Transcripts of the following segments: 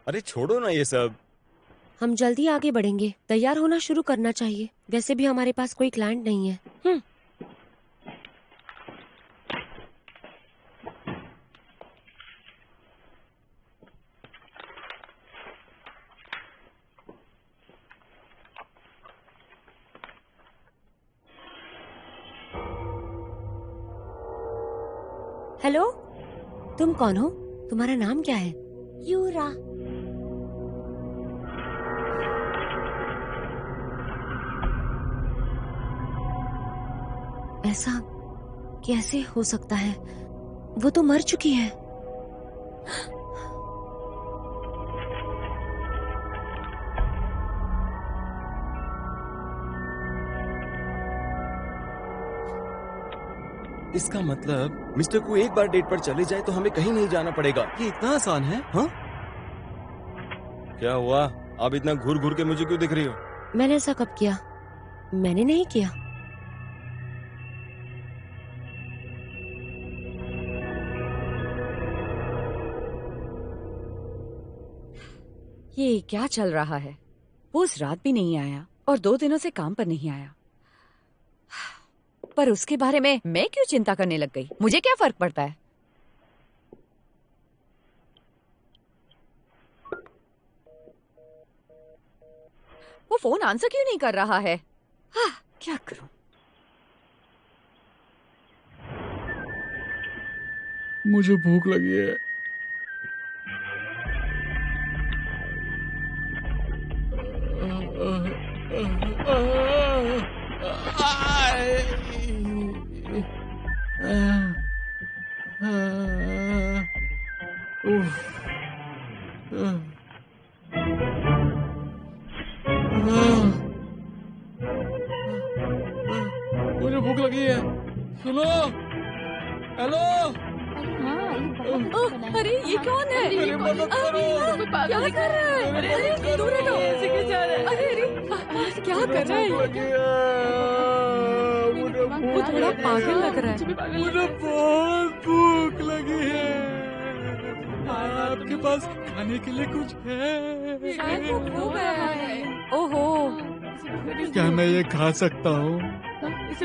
अरे छोड़ो ना ये सब। हम जल्दी आगे बढ़ेंगे, तैयार होना शुरू करना चाहिए। वैसे भी हमारे पास कोई क्लाइंट नहीं है। हेलो, तुम कौन हो? तुम्हारा नाम क्या है? यूरा। ऐसा कैसे हो सकता है? वो तो मर चुकी है। इसका मतलब मिस्टर को एक बार डेट पर चले जाए तो हमें कहीं नहीं जाना पड़ेगा। ये इतना आसान है? हाँ? क्या हुआ? आप इतना घूर घूर के मुझे क्यों दिख रही हो? मैंने ऐसा कब किया? मैंने नहीं किया। ये क्या चल रहा है? वो उस रात भी नहीं आया और 2 दिनों से काम पर नहीं आया। पर उसके बारे में मैं क्यों चिंता करने लग गई? मुझे क्या फर्क पड़ता है? वो फोन आंसर क्यों नहीं कर रहा है? क्या करूं? मुझे भूख लगी है। मुझे भूख लगी है। सुनो, हेलो। अरे ये कौन है? मेरी मदद करो। क्या कर रहा है? अरे दूर हटो। अरे क्या कर रहा है? वो थोड़ा पागल लग रहा है। मुझे बहुत भूख लगी है। आपके पास खाने के लिए कुछ है? शायद वो खो गया है। ओहो, क्या मैं ये खा सकता हूँ? इस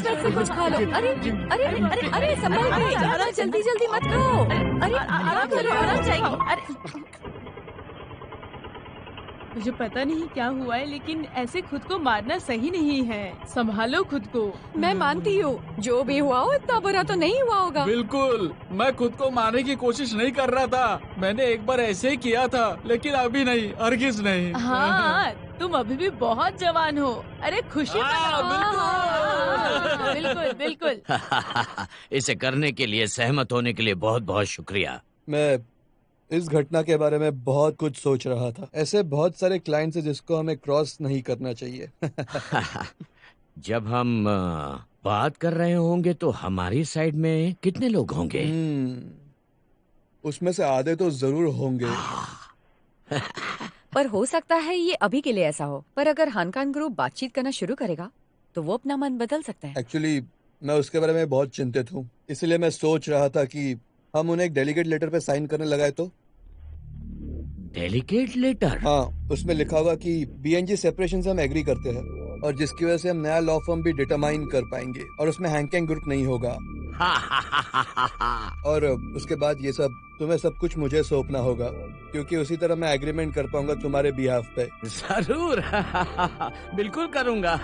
तरफ से कुछ खा लो। अरे अरे अरे अरे संभल के, ज़्यादा जल्दी जल्दी मत खाओ। अरे आराम करो, आराम जाएगी। अरे मुझे पता नहीं क्या हुआ है, लेकिन ऐसे खुद को मारना सही नहीं है। संभालो खुद को। मैं मानती हूँ, जो भी हुआ हो इतना बुरा तो नहीं हुआ होगा। बिल्कुल, मैं खुद को मारने की कोशिश नहीं कर रहा था। मैंने एक बार ऐसे ही किया था, लेकिन अभी नहीं, हरगिज नहीं। हाँ, तुम अभी भी बहुत जवान हो। अरे खुशी मनाओ। बिल्कुल बिल्कुल। इसे करने के लिए, सहमत होने के लिए बहुत बहुत शुक्रिया। मैं इस घटना के बारे में बहुत कुछ सोच रहा था। ऐसे बहुत सारे क्लाइंट्स हैं जिसको हमें क्रॉस नहीं करना चाहिए। जब हम बात कर रहे होंगे तो हमारी साइड में कितने लोग होंगे? उसमें से आधे तो जरूर होंगे। पर हो सकता है ये अभी के लिए ऐसा हो, पर अगर हानकान ग्रुप बातचीत करना शुरू करेगा तो वो अपना मन बदल सकता है। एक्चुअली मैं उसके बारे में बहुत चिंतित हूँ, इसलिए मैं सोच रहा था कि हम उन्हें एक डेलीगेट लेटर पे साइन करने लगाए तो। Delegate letter? हाँ, उसमें लिखा होगा कि बीएनजी सेपरेशन से हम एग्री करते हैं और जिसकी वजह से हम नया लॉ फर्म भी डिटरमाइन कर पाएंगे और उसमें हैंगकैंग ग्रुप नहीं होगा। और उसके बाद ये सब तुम्हें सब कुछ मुझे सौंपना होगा, क्योंकि उसी तरह मैं एग्रीमेंट कर पाऊंगा तुम्हारे बिहाफ पे। जरूर। बिल्कुल करूंगा।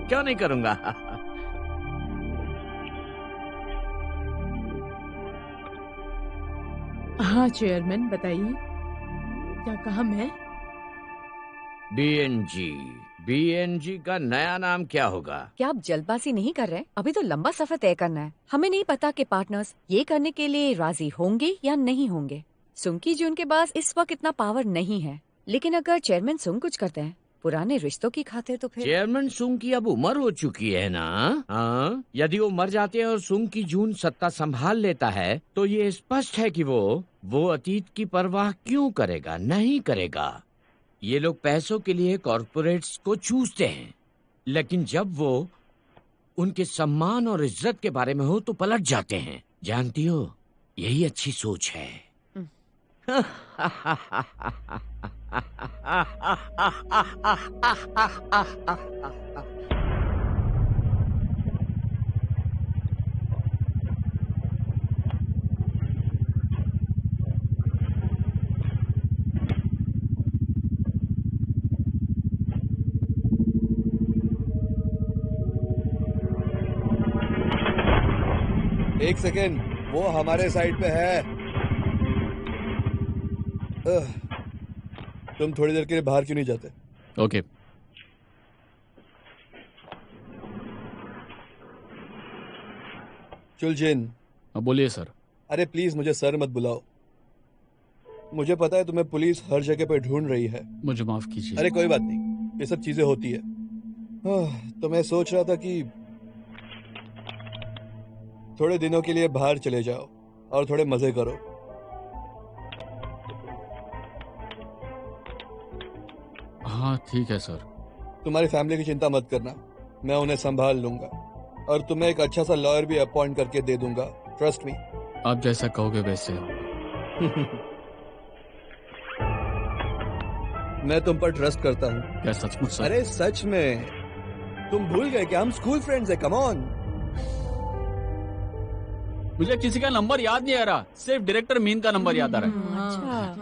क्यों नहीं करूंगा? हाँ चेयरमैन, बताइए क्या काम है? बीएनजी। बीएनजी का नया नाम क्या होगा? क्या आप जल्दबाजी नहीं कर रहे? अभी तो लंबा सफर तय करना है। हमें नहीं पता कि पार्टनर्स ये करने के लिए राजी होंगे या नहीं होंगे। सुंकी जी उनके पास इस वक्त इतना पावर नहीं है, लेकिन अगर चेयरमैन सुंग कुछ करते हैं पुराने रिश्तों की खातिर तो फिर। चेयरमैन सुंग की अब उम्र हो चुकी है ना? हाँ, यदि वो मर जाते हैं और सुंग की जून सत्ता संभाल लेता है तो ये स्पष्ट है कि वो अतीत की परवाह क्यों करेगा? नहीं करेगा। ये लोग पैसों के लिए कॉर्पोरेट्स को चूसते हैं, लेकिन जब वो उनके सम्मान और इज्जत के बारे में हो तो पलट जाते हैं। जानती हो, यही अच्छी सोच है। एक सेकेंड, वो हमारे साइड पे है। तुम थोड़ी देर के लिए बाहर क्यों नहीं जाते? ओके। चुलजिन, अब बोलिए सर। अरे प्लीज मुझे सर मत बुलाओ। मुझे पता है तुम्हें पुलिस हर जगह पे ढूंढ रही है। मुझे माफ कीजिए। अरे कोई बात नहीं, ये सब चीजें होती है। तो मैं सोच रहा था कि थोड़े दिनों के लिए बाहर चले जाओ और थोड़े मजे करो। हाँ ठीक है सर। तुम्हारी फैमिली की चिंता मत करना, मैं उन्हें संभाल लूंगा और तुम्हें एक अच्छा सा लॉयर भी अपॉइंट करके दे दूंगा। Trust me. आप जैसा कहोगे वैसे। मैं तुम पर ट्रस्ट करता हूँ। क्या सचमुच सर? अरे सच में, तुम भूल गए कि हम स्कूल फ्रेंड्स हैं। Come on. मुझे किसी का नंबर याद नहीं आ रहा, सिर्फ डायरेक्टर मीन का नंबर याद आ रहा है। अच्छा।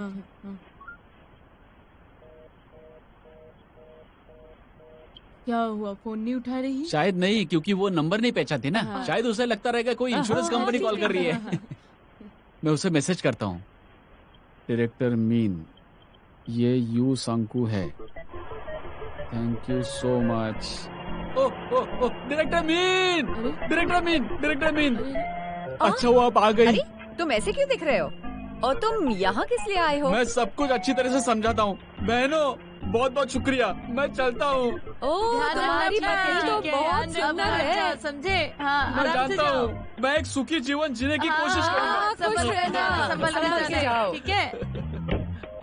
क्या हुआ, फोन नहीं उठा रही? शायद नहीं, क्योंकि वो नंबर नहीं पहचानती ना। हाँ। शायद उसे लगता रहेगा कोई इंश्योरेंस कंपनी कॉल कर रही है। मैं उसे मैसेज करता हूँ। डायरेक्टर मीन, ये यू संकू है। Thank you so much. ओ director mean, director mean, director mean. अच्छा वो आप आ गई। अरे तुम ऐसे क्यों दिख रहे हो? और तुम यहाँ किस लिए आए हो? मैं सब कुछ अच्छी तरह से समझाता हूँ। बहनों बहुत बहुत शुक्रिया, मैं चलता हूँ। ओह, तुम्हारी पत्नी तो बहुत सुंदर है। समझे? हाँ, मैं आराम से जानता जाओ। हूँ, मैं एक सुखी जीवन जीने की कोशिश हाँ, करूंगा। खुश रहना, संभल के जाओ। ठीक है।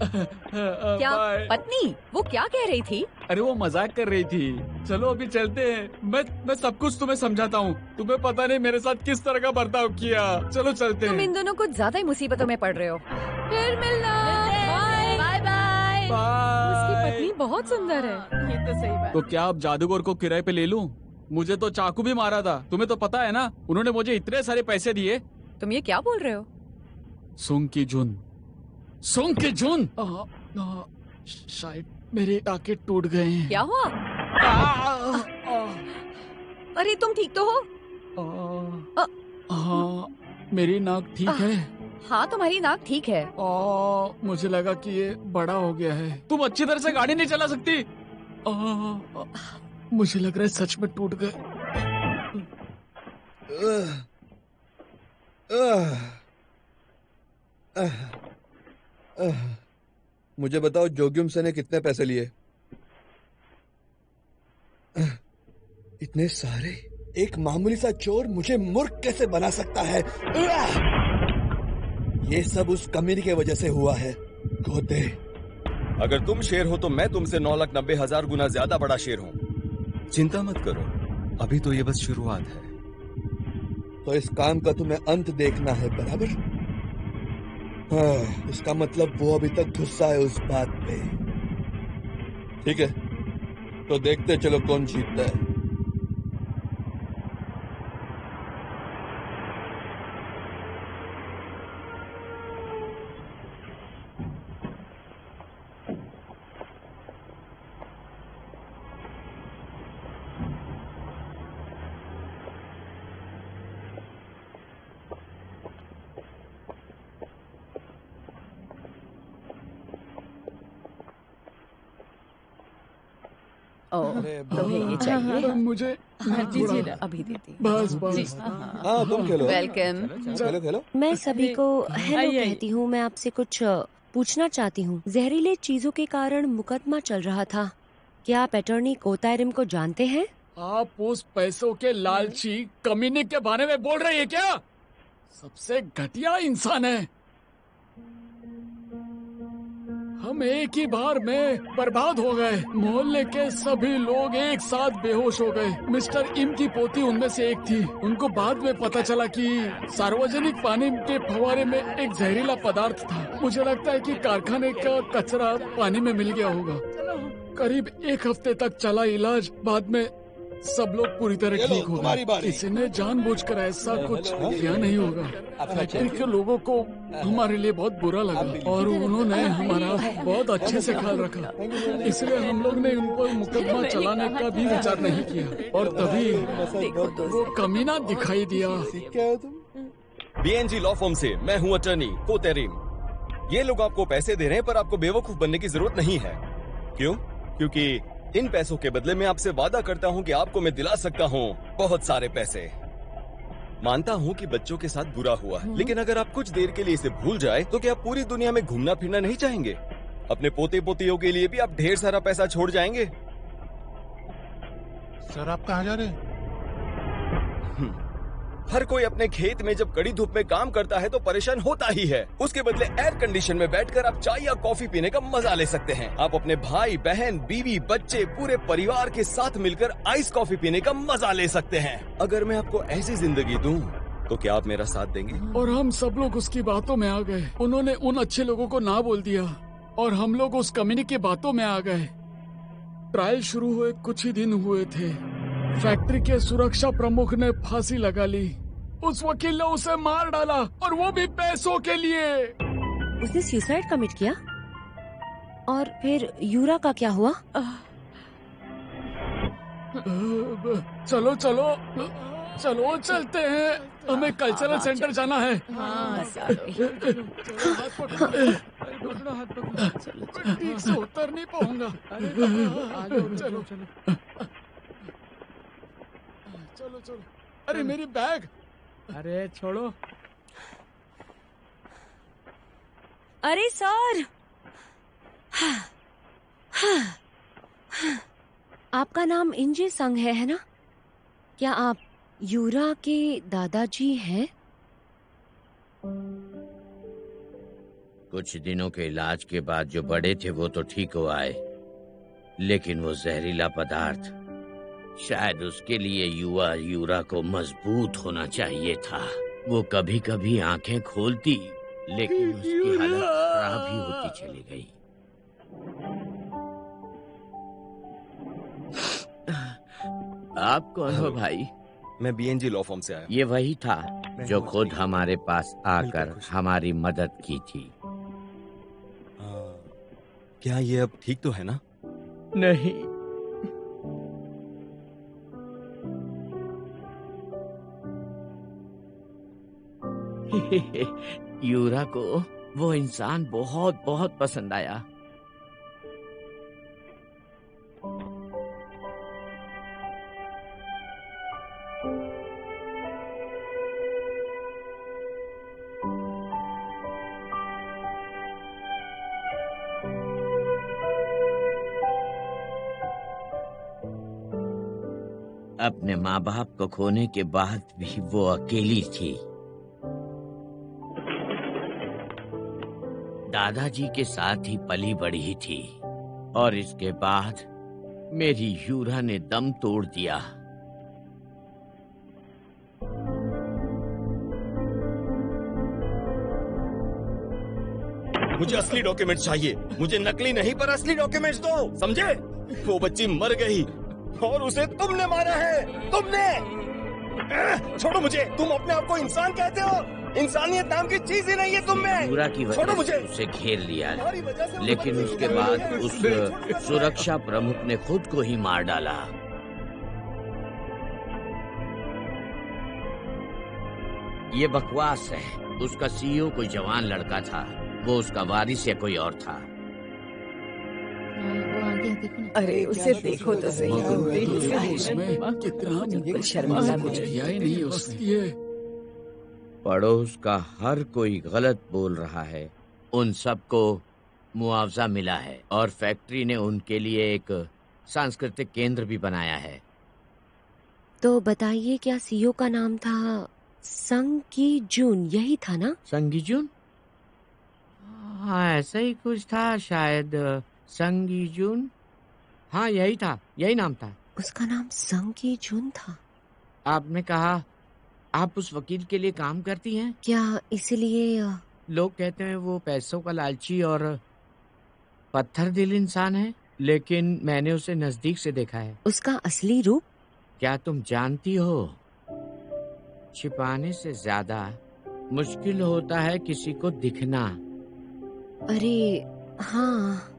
क्या बाय। पत्नी? वो क्या कह रही थी? अरे वो मजाक कर रही थी। चलो अभी चलते हैं। मैं सब कुछ तुम्हें समझाता हूँ। तुम्हें पता नहीं मेरे साथ किस तरह का बर्ताव किया। चलो चलते तुम हैं। इन दोनों कुछ ज्यादा ही मुसीबतों में पड़ रहे हो। फिर मिलना। बाय। Bye bye. उसकी बाय। पत्नी बहुत सुंदर है। हाँ, ये तो सही बात। तो क्या अब जादूगर को किराए पे ले लूं? मुझे तो चाकू भी मारा था, तुम्हें तो पता है ना। उन्होंने मुझे इतने सारे पैसे दिए। तुम ये क्या बोल रहे हो? सुंग की जुन, सुंग की जुन। शायद मेरे टाके टूट गए हैं। क्या हुआ? अरे तुम ठीक तो हो? हाँ, मेरी नाक ठीक है। हाँ, तुम्हारी नाक ठीक है। मुझे लगा कि ये बड़ा हो गया है। तुम अच्छी तरह से गाड़ी नहीं चला सकती। मुझे लग रहा है सच में टूट गए। मुझे बताओ जोग्युम से ने कितने पैसे लिए? इतने सारे? एक मामूली सा चोर मुझे मूर्ख कैसे बना सकता है? ये सब उस कमीनी की वजह से हुआ है। गोते, अगर तुम शेर हो तो मैं तुमसे 9,90,000 गुना ज्यादा बड़ा शेर हूँ। चिंता मत करो, अभी तो ये बस शुरुआत है। तो इस काम का तुम्हें अंत देखना है, बराबर? हाँ, इसका मतलब वो अभी तक गुस्सा है उस बात पे। ठीक है, तो देखते चलो कौन जीतता है। तुम्हें ये चाहिए? मुझे दीजिए ना। अभी देती। बस जी। बस। हाँ, तुम खेलो। वेलकम। खेलो खेलो। मैं सभी को हेलो आइए, आइए। कहती हूँ। मैं आपसे कुछ पूछना चाहती हूँ। जहरीले चीजों के कारण मुकदमा चल रहा था। क्या आप अटॉर्नी कोतायरिम को जानते हैं? आप उस पैसों के लालची कमीने के बारे में बोल रही है क्या? सबसे घटिया इंसान है। हम एक ही बार में बर्बाद हो गए। मोहल्ले के सभी लोग एक साथ बेहोश हो गए। मिस्टर इम की पोती उनमें से एक थी। उनको बाद में पता चला कि सार्वजनिक पानी के फव्वारे में एक जहरीला पदार्थ था। मुझे लगता है कि कारखाने का कचरा पानी में मिल गया होगा। करीब एक हफ्ते तक चला इलाज, बाद में सब लोग पूरी तरह ठीक हो गए। किसी ने जानबूझकर ऐसा कुछ किया नहीं होगा। फैक्ट्री के लोगों को हमारे लिए बहुत बुरा लगा और उन्होंने हमारा बहुत अच्छे से ख्याल रखा, इसलिए हम लोग ने उन पर मुकदमा चलाने का भी विचार नहीं किया। और तभी वो कमीना दिखाई दिया। बीएनजी लॉ फर्म से मैं हूँ अटर्नी कोतेरिम। ये लोग आपको पैसे दे रहे हैं पर आपको बेवकूफ बनने की जरूरत नहीं है। क्यों? क्योंकि इन पैसों के बदले मैं आपसे वादा करता हूँ कि आपको मैं दिला सकता हूँ बहुत सारे पैसे। मानता हूँ कि बच्चों के साथ बुरा हुआ, लेकिन अगर आप कुछ देर के लिए इसे भूल जाए तो क्या आप पूरी दुनिया में घूमना फिरना नहीं चाहेंगे? अपने पोते पोतियों के लिए भी आप ढेर सारा पैसा छोड़ जाएंगे। सर आप कहाँ जा रहे हैं? हर कोई अपने खेत में जब कड़ी धूप में काम करता है तो परेशान होता ही है। उसके बदले एयर कंडीशन में बैठकर आप चाय या कॉफी पीने का मजा ले सकते हैं। आप अपने भाई बहन बीवी बच्चे पूरे परिवार के साथ मिलकर आइस कॉफी पीने का मजा ले सकते हैं। अगर मैं आपको ऐसी जिंदगी दूं तो क्या आप मेरा साथ देंगे? और हम सब लोग उसकी बातों में आ गए। उन्होंने उन अच्छे लोगों को ना बोल दिया और हम लोग उस कम्युनिटी की बातों में आ गए। ट्रायल शुरू हुए कुछ ही दिन हुए थे। फैक्ट्री के सुरक्षा प्रमुख ने फांसी लगा ली। उस वकील ने उसे मार डाला और वो भी पैसों के लिए। उसने सुसाइड कमिट किया? और फिर यूरा का क्या हुआ? चलो चलो चलो चलते हैं, हमें कल्चरल सेंटर जाना है। ठीक से उतर नहीं पाऊंगा। चलो चलो चलो। अरे मेरी बैग। अरे छोड़ो। अरे सर, आपका नाम इंजी संग है ना? क्या आप यूरा के दादाजी हैं? कुछ दिनों के इलाज के बाद जो बड़े थे वो तो ठीक हो आए, लेकिन वो जहरीला पदार्थ, शायद उसके लिए यूरा को मजबूत होना चाहिए था। वो कभी कभी आंखें खोलती, लेकिन उसकी हालत खराब ही होती चली गई। आप कौन हो भाई? मैं बीएनजी लॉ फर्म से आया। ये वही था जो खुद हमारे पास आकर हमारी मदद की थी। क्या ये अब ठीक तो है ना? नहीं, यूरा को वो इंसान बहुत बहुत पसंद आया। अपने माँ बाप को खोने के बाद भी वो अकेली थी। दादाजी के साथ ही पली बढ़ी थी और इसके बाद मेरी यूरा ने दम तोड़ दिया। मुझे असली डॉक्यूमेंट्स चाहिए। मुझे नकली नहीं पर असली डॉक्यूमेंट्स दो, समझे? वो बच्ची मर गई और उसे तुमने मारा है, तुमने। छोड़ो मुझे। तुम अपने आप को इंसान कहते हो? इंसानियत नाम की चीज ही नहीं है तुम में। यूरा की वजह से उसे घेर लिया, लेकिन उसके बाद उस सुरक्षा प्रमुख ने खुद को ही मार डाला। ये बकवास है। उसका सीईओ कोई जवान लड़का था, वो उसका वारिस या कोई और था। अरे उसे देखो तो सही। कितना शर्मिंदा किया ही नहीं उसने। पड़ोस का हर कोई गलत बोल रहा है। उन सबको मुआवजा मिला है और फैक्ट्री ने उनके लिए एक सांस्कृतिक केंद्र भी बनाया है। तो बताइए, क्या सीईओ का नाम था संग की जून, यही था ना? संगी जून? हाँ, ऐसा ही कुछ था शायद, संगी जून। हाँ यही था, यही नाम था। उसका नाम संगी जुन था। आपने कहा आप उस वकील के लिए काम करती हैं। क्या इसीलिए लोग कहते हैं वो पैसों का लालची और पत्थर दिल इंसान है, लेकिन मैंने उसे नजदीक से देखा है। उसका असली रूप? क्या तुम जानती हो, छिपाने से ज्यादा मुश्किल होता है किसी को दिखना। अरे हाँ,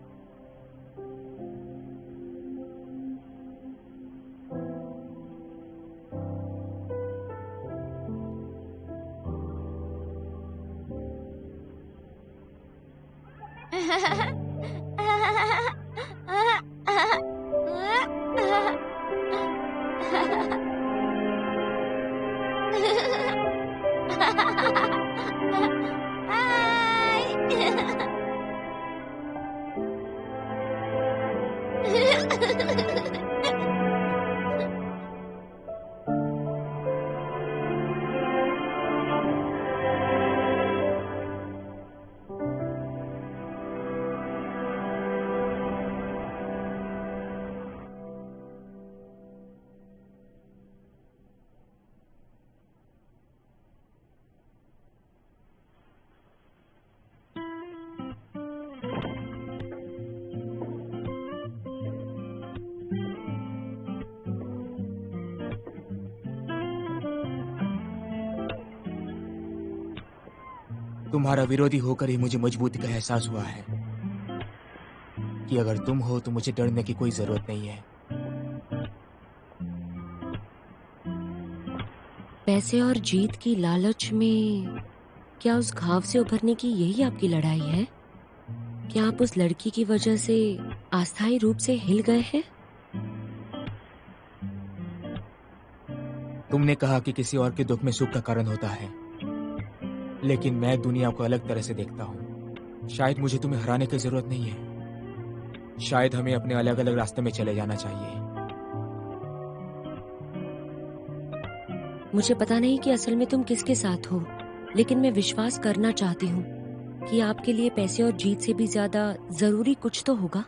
तुम्हारा विरोधी होकर ही मुझे मजबूती का एहसास हुआ है कि अगर तुम हो तो मुझे डरने की कोई जरूरत नहीं है। पैसे और जीत की लालच में क्या उस घाव से उभरने की यही आपकी लड़ाई है? क्या आप उस लड़की की वजह से अस्थायी रूप से हिल गए हैं? तुमने कहा कि किसी और के दुख में सुख का कारण होता है, लेकिन मैं दुनिया को अलग तरह से देखता हूँ। शायद मुझे तुम्हें हराने की जरूरत नहीं है। शायद हमें अपने अलग अलग रास्ते में चले जाना चाहिए। मुझे पता नहीं कि असल में तुम किसके साथ हो, लेकिन मैं विश्वास करना चाहती हूँ कि आपके लिए पैसे और जीत से भी ज्यादा जरूरी कुछ तो होगा।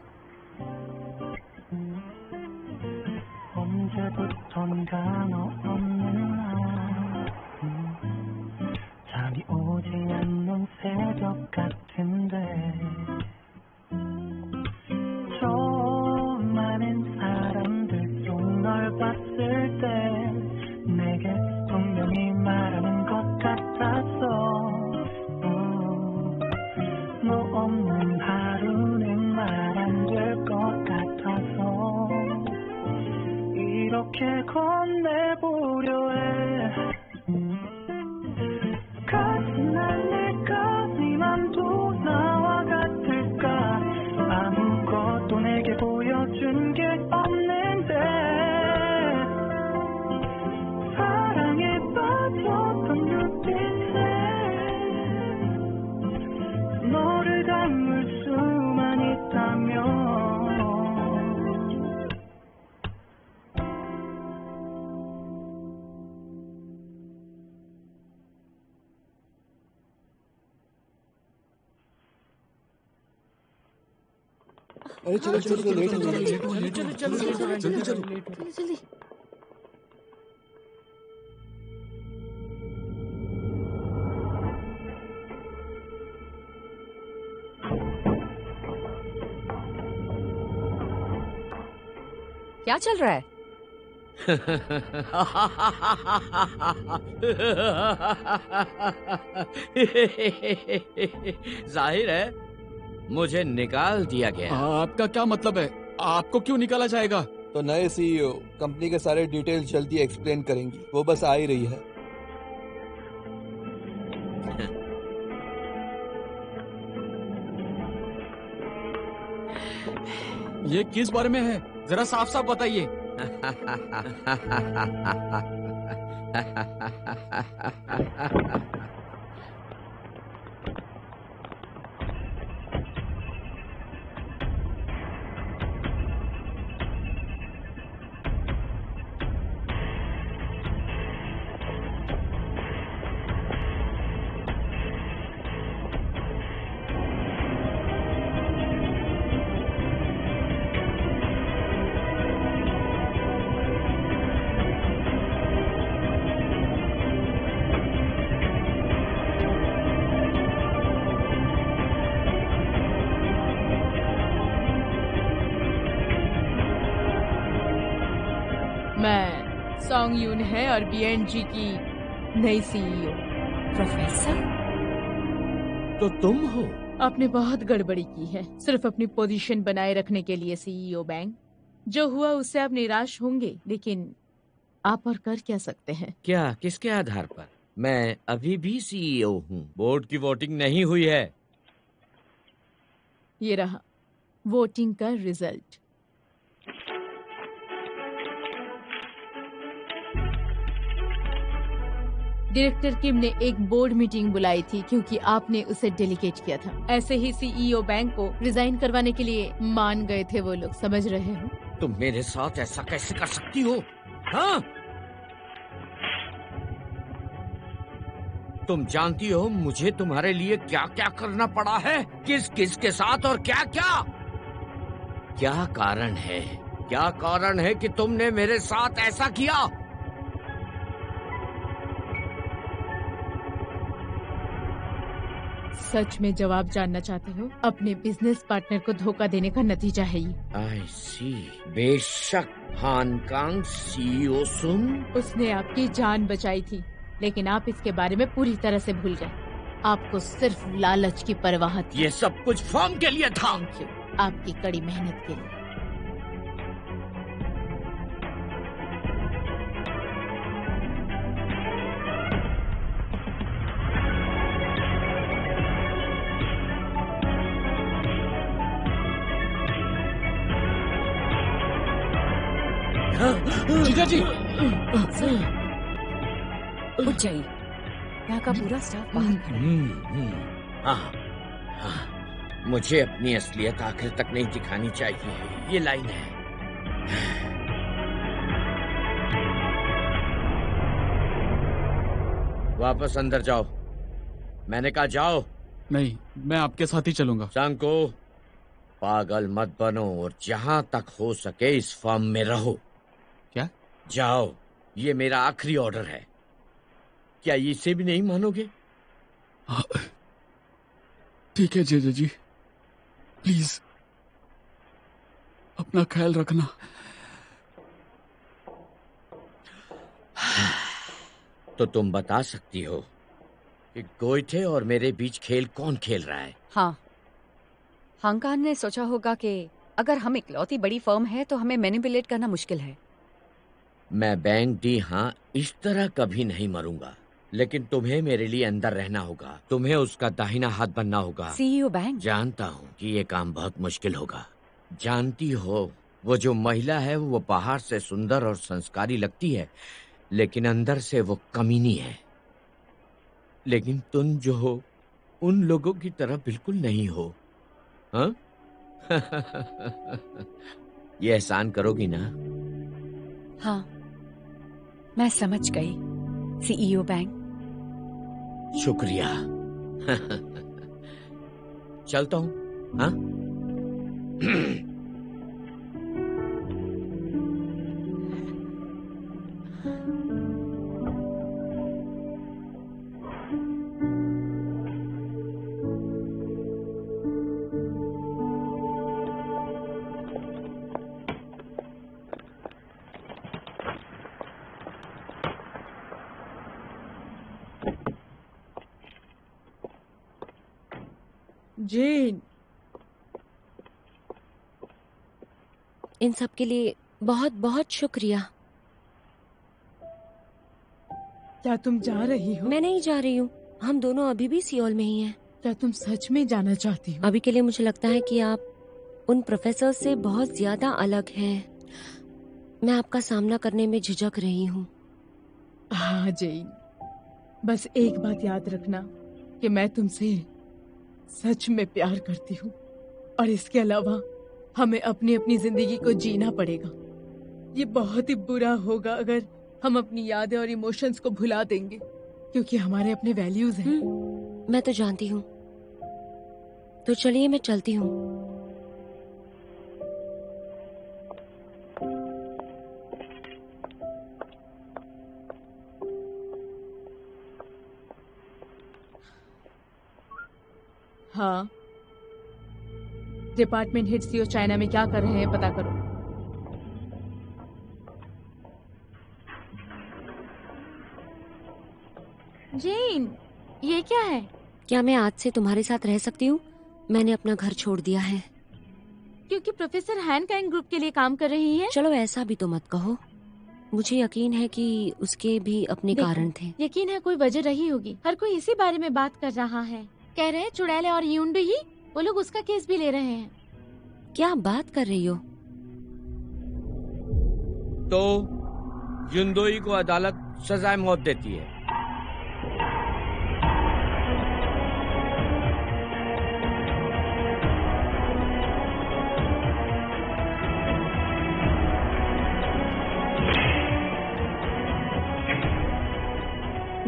अरे चलो चलो चलो, लेट हो गया। जल्दी जल्दी। क्या चल रहा है? जाहिर है मुझे निकाल दिया गया। आपका क्या मतलब है? आपको क्यों निकाला जाएगा? तो नए सीईओ कंपनी के सारे डिटेल्स जल्दी एक्सप्लेन करेंगी, वो बस आ ही रही है। ये किस बारे में है? जरा साफ साफ बताइए। मैं सॉन्ग यून है और बीएनजी की नई सीईओ। प्रोफेसर? तो तुम हो? आपने बहुत गड़बड़ी की है, सिर्फ अपनी पोजीशन बनाए रखने के लिए सीईओ बैंक। जो हुआ उससे आप निराश होंगे, लेकिन आप और कर क्या सकते हैं? क्या? किसके आधार पर? मैं अभी भी सीईओ हूँ। बोर्ड की वोटिंग नहीं हुई है। ये रहा वोटिंग का रिजल्ट। डायरेक्टर किम ने एक बोर्ड मीटिंग बुलाई थी क्योंकि आपने उसे डेलीगेट किया था। ऐसे ही सीईओ बैंक को रिजाइन करवाने के लिए मान गए थे वो लोग, समझ रहे हो? तुम मेरे साथ ऐसा कैसे कर सकती हो? हाँ? तुम जानती हो मुझे तुम्हारे लिए क्या क्या करना पड़ा है, किस किस के साथ और क्या क्या? क्या कारण है? क्या कारण है कि तुमने मेरे साथ ऐसा किया? सच में जवाब जानना चाहते हो? अपने बिजनेस पार्टनर को धोखा देने का नतीजा है ये। आई सी। बेशक हांगकांग सीईओ सुन। उसने आपकी जान बचाई थी, लेकिन आप इसके बारे में पूरी तरह से भूल गए। आपको सिर्फ लालच की परवाह थी। ये सब कुछ फर्म के लिए था। थैंक यू, आपकी कड़ी मेहनत के लिए। जीजा जी, उठ जाइए, यहाँ का पूरा स्टाफ बाहर खड़ा है। हाँ, हाँ, मुझे अपनी असलियत आखिर तक नहीं दिखानी चाहिए। ये लाइन है। वापस अंदर जाओ। मैंने कहा जाओ। नहीं, मैं आपके साथ ही चलूंगा। सांको, पागल मत बनो और जहां तक हो सके इस फर्म में रहो। क्या? जाओ, ये मेरा आखिरी ऑर्डर है। क्या इसे भी नहीं मानोगे? हाँ, ठीक है जीजा जी, प्लीज अपना ख्याल रखना। तो तुम बता सकती हो कि गोइठे और मेरे बीच खेल कौन खेल रहा है? हाँ, हांगकांग ने सोचा होगा कि अगर हम इकलौती बड़ी फर्म है तो हमें मैनिपुलेट करना मुश्किल है। मैं बैंक डी हाँ इस तरह कभी नहीं मरूंगा, लेकिन तुम्हें मेरे लिए अंदर रहना होगा। तुम्हें उसका दाहिना हाथ बनना होगा। CEO bank? जानता हूँ कि ये काम बहुत मुश्किल होगा। जानती हो, वो जो महिला है वो बाहर से सुंदर और संस्कारी लगती है, लेकिन अंदर से वो कमीनी है। लेकिन तुम जो हो उन लोगों की तरह बिल्कुल नहीं हो। हाँ? ये एहसान करोगी ना? हाँ, मैं समझ गई सीईओ बैंक। शुक्रिया। चलता हूँ। हाँ? जेन, इन सब के लिए बहुत बहुत शुक्रिया। क्या तुम जा रही हो? मैं नहीं जा रही हूँ, हम दोनों अभी भी सियोल में ही हैं। क्या तुम सच में जाना चाहती हो? अभी के लिए मुझे लगता है कि आप उन प्रोफेसर से बहुत ज्यादा अलग हैं। मैं आपका सामना करने में झिझक रही हूँ। हाँ जेन, बस एक बात याद रखना कि मैं तुमसे सच में प्यार करती हूँ, और इसके अलावा हमें अपनी अपनी जिंदगी को जीना पड़ेगा। ये बहुत ही बुरा होगा अगर हम अपनी यादें और इमोशंस को भुला देंगे, क्योंकि हमारे अपने वैल्यूज हैं। मैं तो जानती हूँ। तो चलिए मैं चलती हूँ। हाँ, डिपार्टमेंट हेड सीईओ चाइना में क्या कर रहे हैं पता करो। जेन, ये क्या है? क्या मैं आज से तुम्हारे साथ रह सकती हूँ? मैंने अपना घर छोड़ दिया है। क्योंकि प्रोफेसर हैनकाइंग ग्रुप के लिए काम कर रही है। चलो ऐसा भी तो मत कहो। मुझे यकीन है कि उसके भी अपने देखो, कारण थे। यकीन है कोई वजह रही होगी। हर कोई इसी बारे में बात कर रहा है। कह रहे हैं चुड़ैल और यूंडू ही, वो लोग उसका केस भी ले रहे हैं। क्या बात कर रही हो? तो युंदोई को अदालत सजाए मौत देती है।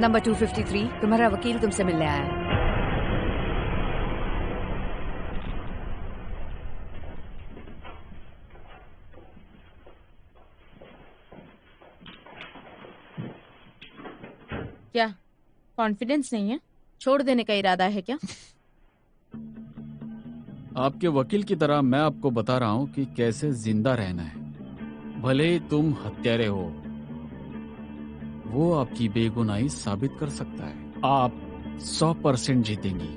नंबर 253, तुम्हारा वकील तुमसे मिलने आया है। क्या कॉन्फिडेंस नहीं है? छोड़ देने का इरादा है क्या? आपके वकील की तरह मैं आपको बता रहा हूँ कि कैसे जिंदा रहना है। भले ही तुम हत्यारे हो, वो आपकी बेगुनाही साबित कर सकता है। आप 100% जीतेंगी।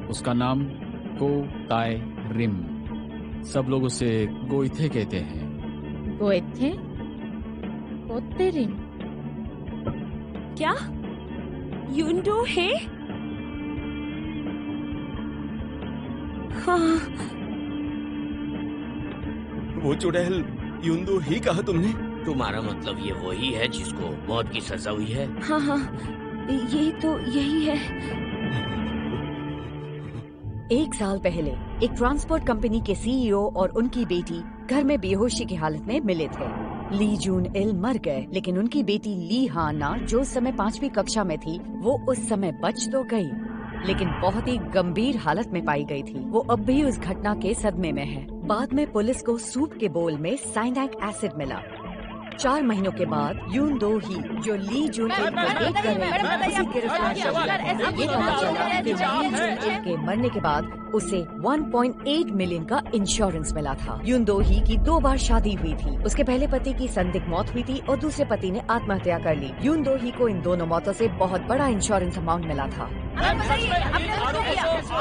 उसका नाम को ताय रिम, सब लोग उसे गोइथे कहते हैं। गोएथे? कोत्तेरिम? क्या यूंडो है? हाँ। वो चुड़ैल युंदो ही कहा तुमने? तुम्हारा मतलब ये वही है जिसको मौत की सजा हुई है? हाँ हाँ, ये तो यही है। 1 साल पहले एक ट्रांसपोर्ट कंपनी के सीईओ और उनकी बेटी घर में बेहोशी की हालत में मिले थे। ली जून इल मर गए, लेकिन उनकी बेटी ली हाना, जो उस समय 5वीं कक्षा में थी, वो उस समय बच तो गई, लेकिन बहुत ही गंभीर हालत में पाई गई थी। वो अब भी उस घटना के सदमे में है। बाद में पुलिस को सूप के बोल में साइनाइक एसिड मिला। 4 महीनों के बाद यूंदो ही, जो ली जून इल को डेट कर रही थी, उसे गिरफ्तार कर लिया। ये पता चला कि ली जून इल के मरने के बाद उसे 1.8 मिलियन का इंश्योरेंस मिला था। यूंदो ही की 2 बार शादी हुई थी। उसके पहले पति की संदिग्ध मौत हुई थी और दूसरे पति ने आत्महत्या कर ली। यूंदो ही को इन दोनों मौतों से बहुत बड़ा इंश्योरेंस अमाउंट मिला था।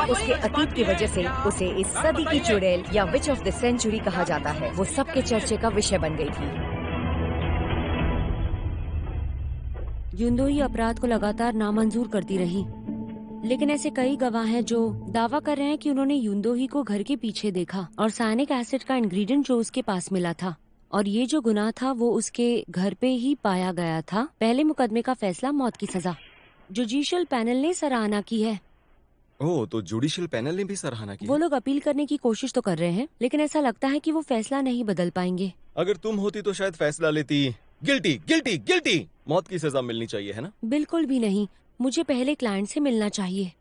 उसके अतीत की वजह से उसे इस सदी की चुड़ैल या विच ऑफ द सेंचुरी कहा जाता है। वो सबके चर्चे का विषय बन गई थी। यूंदो ही अपराध को लगातार नामंजूर करती रही, लेकिन ऐसे कई गवाह हैं जो दावा कर रहे हैं कि उन्होंने यूंदो ही को घर के पीछे देखा और साइनिक एसिड का इंग्रेडिएंट जो उसके पास मिला था, और ये जो गुनाह था वो उसके घर पे ही पाया गया था। पहले मुकदमे का फैसला मौत की सजा जुडिशियल पैनल ने सराहना की है। ओह, तो जुडिशियल पैनल ने भी सराहना की। वो लोग अपील करने की कोशिश तो कर रहे हैं, लेकिन ऐसा लगता है कि वो फैसला नहीं बदल पाएंगे। अगर तुम होती तो शायद फैसला लेती गिल्टी गिल्टी गिल्टी, मौत की सजा मिलनी चाहिए, है ना? बिल्कुल भी नहीं, मुझे पहले क्लाइंट से मिलना चाहिए।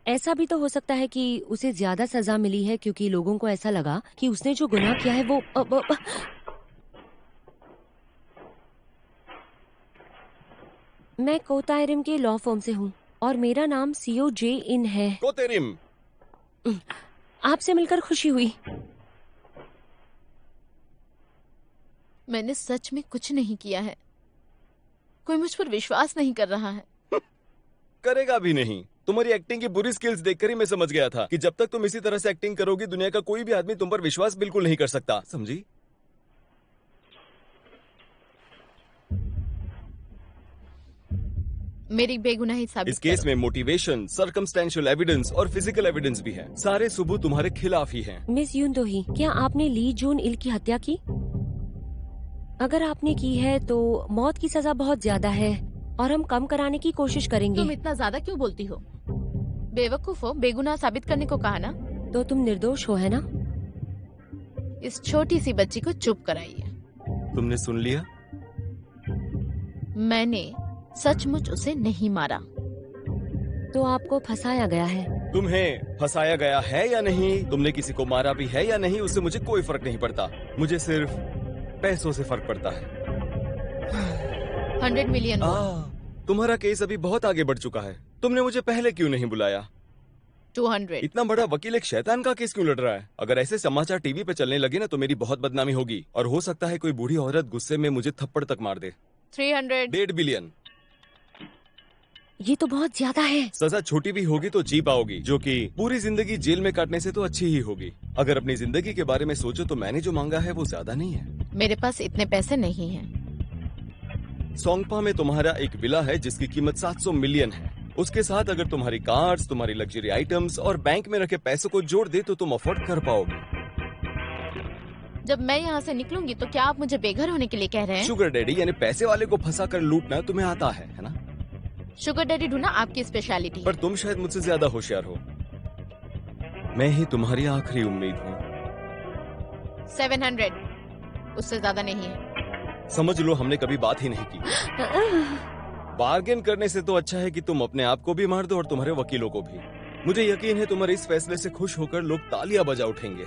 ऐसा भी तो हो सकता है कि उसे ज्यादा सजा मिली है क्योंकि लोगों को ऐसा लगा कि उसने जो गुनाह किया है वो मैं कोतायरिम के लॉ फर्म से हूँ और मेरा नाम सीओ जे इन है। कोतेरिम, आपसे मिलकर खुशी हुई। मैंने सच में कुछ नहीं किया है। कोई मुझ पर विश्वास नहीं कर रहा है। करेगा भी नहीं। तुम्हारी एक्टिंग की बुरी स्किल्स देखकर ही मैं समझ गया था कि जब तक तुम इसी तरह से एक्टिंग करोगी, दुनिया का कोई भी आदमी तुम पर विश्वास बिल्कुल नहीं कर सकता, समझी? मेरी बेगुनाही साबित इस केस करो। में मोटिवेशन, सर्कमस्टेंशियल एविडेंस और फिजिकल एविडेंस भी है। सारे सबूत तुम्हारे खिलाफ ही हैं। मिस यूंदो ही, क्या आपने ली जून इल की हत्या की? अगर आपने की है तो मौत की सजा बहुत ज्यादा है और हम कम कराने की कोशिश करेंगे। तुम इतना ज्यादा क्यों बोलती हो? बेवकूफ हो, बेगुनाह साबित करने को कहा ना। तो तुम निर्दोष हो, है ना? इस छोटी सी बच्ची को चुप कराइए। तुमने सुन लिया? मैंने सचमुच उसे नहीं मारा। तो आपको फंसाया गया है। तुम्हें फंसाया गया है या नहीं, तुमने किसी को मारा भी है या नहीं, उससे मुझे कोई फर्क नहीं पड़ता। मुझे सिर्फ पैसों से फर्क पड़ता है। 100 मिलियन। तुम्हारा केस अभी बहुत आगे बढ़ चुका है। तुमने मुझे पहले क्यों नहीं बुलाया? 200। इतना बड़ा वकील एक शैतान का केस क्यों लड़ रहा है? अगर ऐसे समाचार टीवी पे चलने लगे ना तो मेरी बहुत बदनामी होगी और हो सकता है कोई बूढ़ी औरत गुस्से में मुझे थप्पड़ तक मार दे। 300। 1.5 बिलियन। ये तो बहुत ज्यादा है। सजा छोटी भी होगी तो जी पाओगी, जो कि पूरी जिंदगी जेल में काटने से तो अच्छी ही होगी। अगर अपनी जिंदगी के बारे में सोचो तो मैंने जो मांगा है वो ज्यादा नहीं है। मेरे पास इतने पैसे नहीं हैं। सोंगपा में तुम्हारा एक विला है जिसकी कीमत 700 मिलियन है। उसके साथ अगर तुम्हारी कार्स, तुम्हारी लग्जरी आइटम्स और बैंक में रखे पैसों को जोड़ दे तो तुम अफोर्ड कर पाओगे। जब मैं यहाँ से निकलूंगी तो क्या आप मुझे बेघर होने के लिए कह रहे हैं? शुगर डैडी यानी पैसे वाले को फंसा कर लूटना तुम्हें आता है ना? शुगर डैडी ढूंढना आपकी स्पेशलिटी पर तुम शायद मुझसे ज्यादा होशियार हो। मैं ही तुम्हारी आखिरी उम्मीद हूँ। 700, उससे ज्यादा नहीं है। समझ लो हमने कभी बात ही नहीं की। बार्गेन करने से तो अच्छा है कि तुम अपने आप को भी मार दो और तुम्हारे वकीलों को भी। मुझे यकीन है तुम्हारे इस फैसले से खुश होकर लोग तालियां बजा उठेंगे।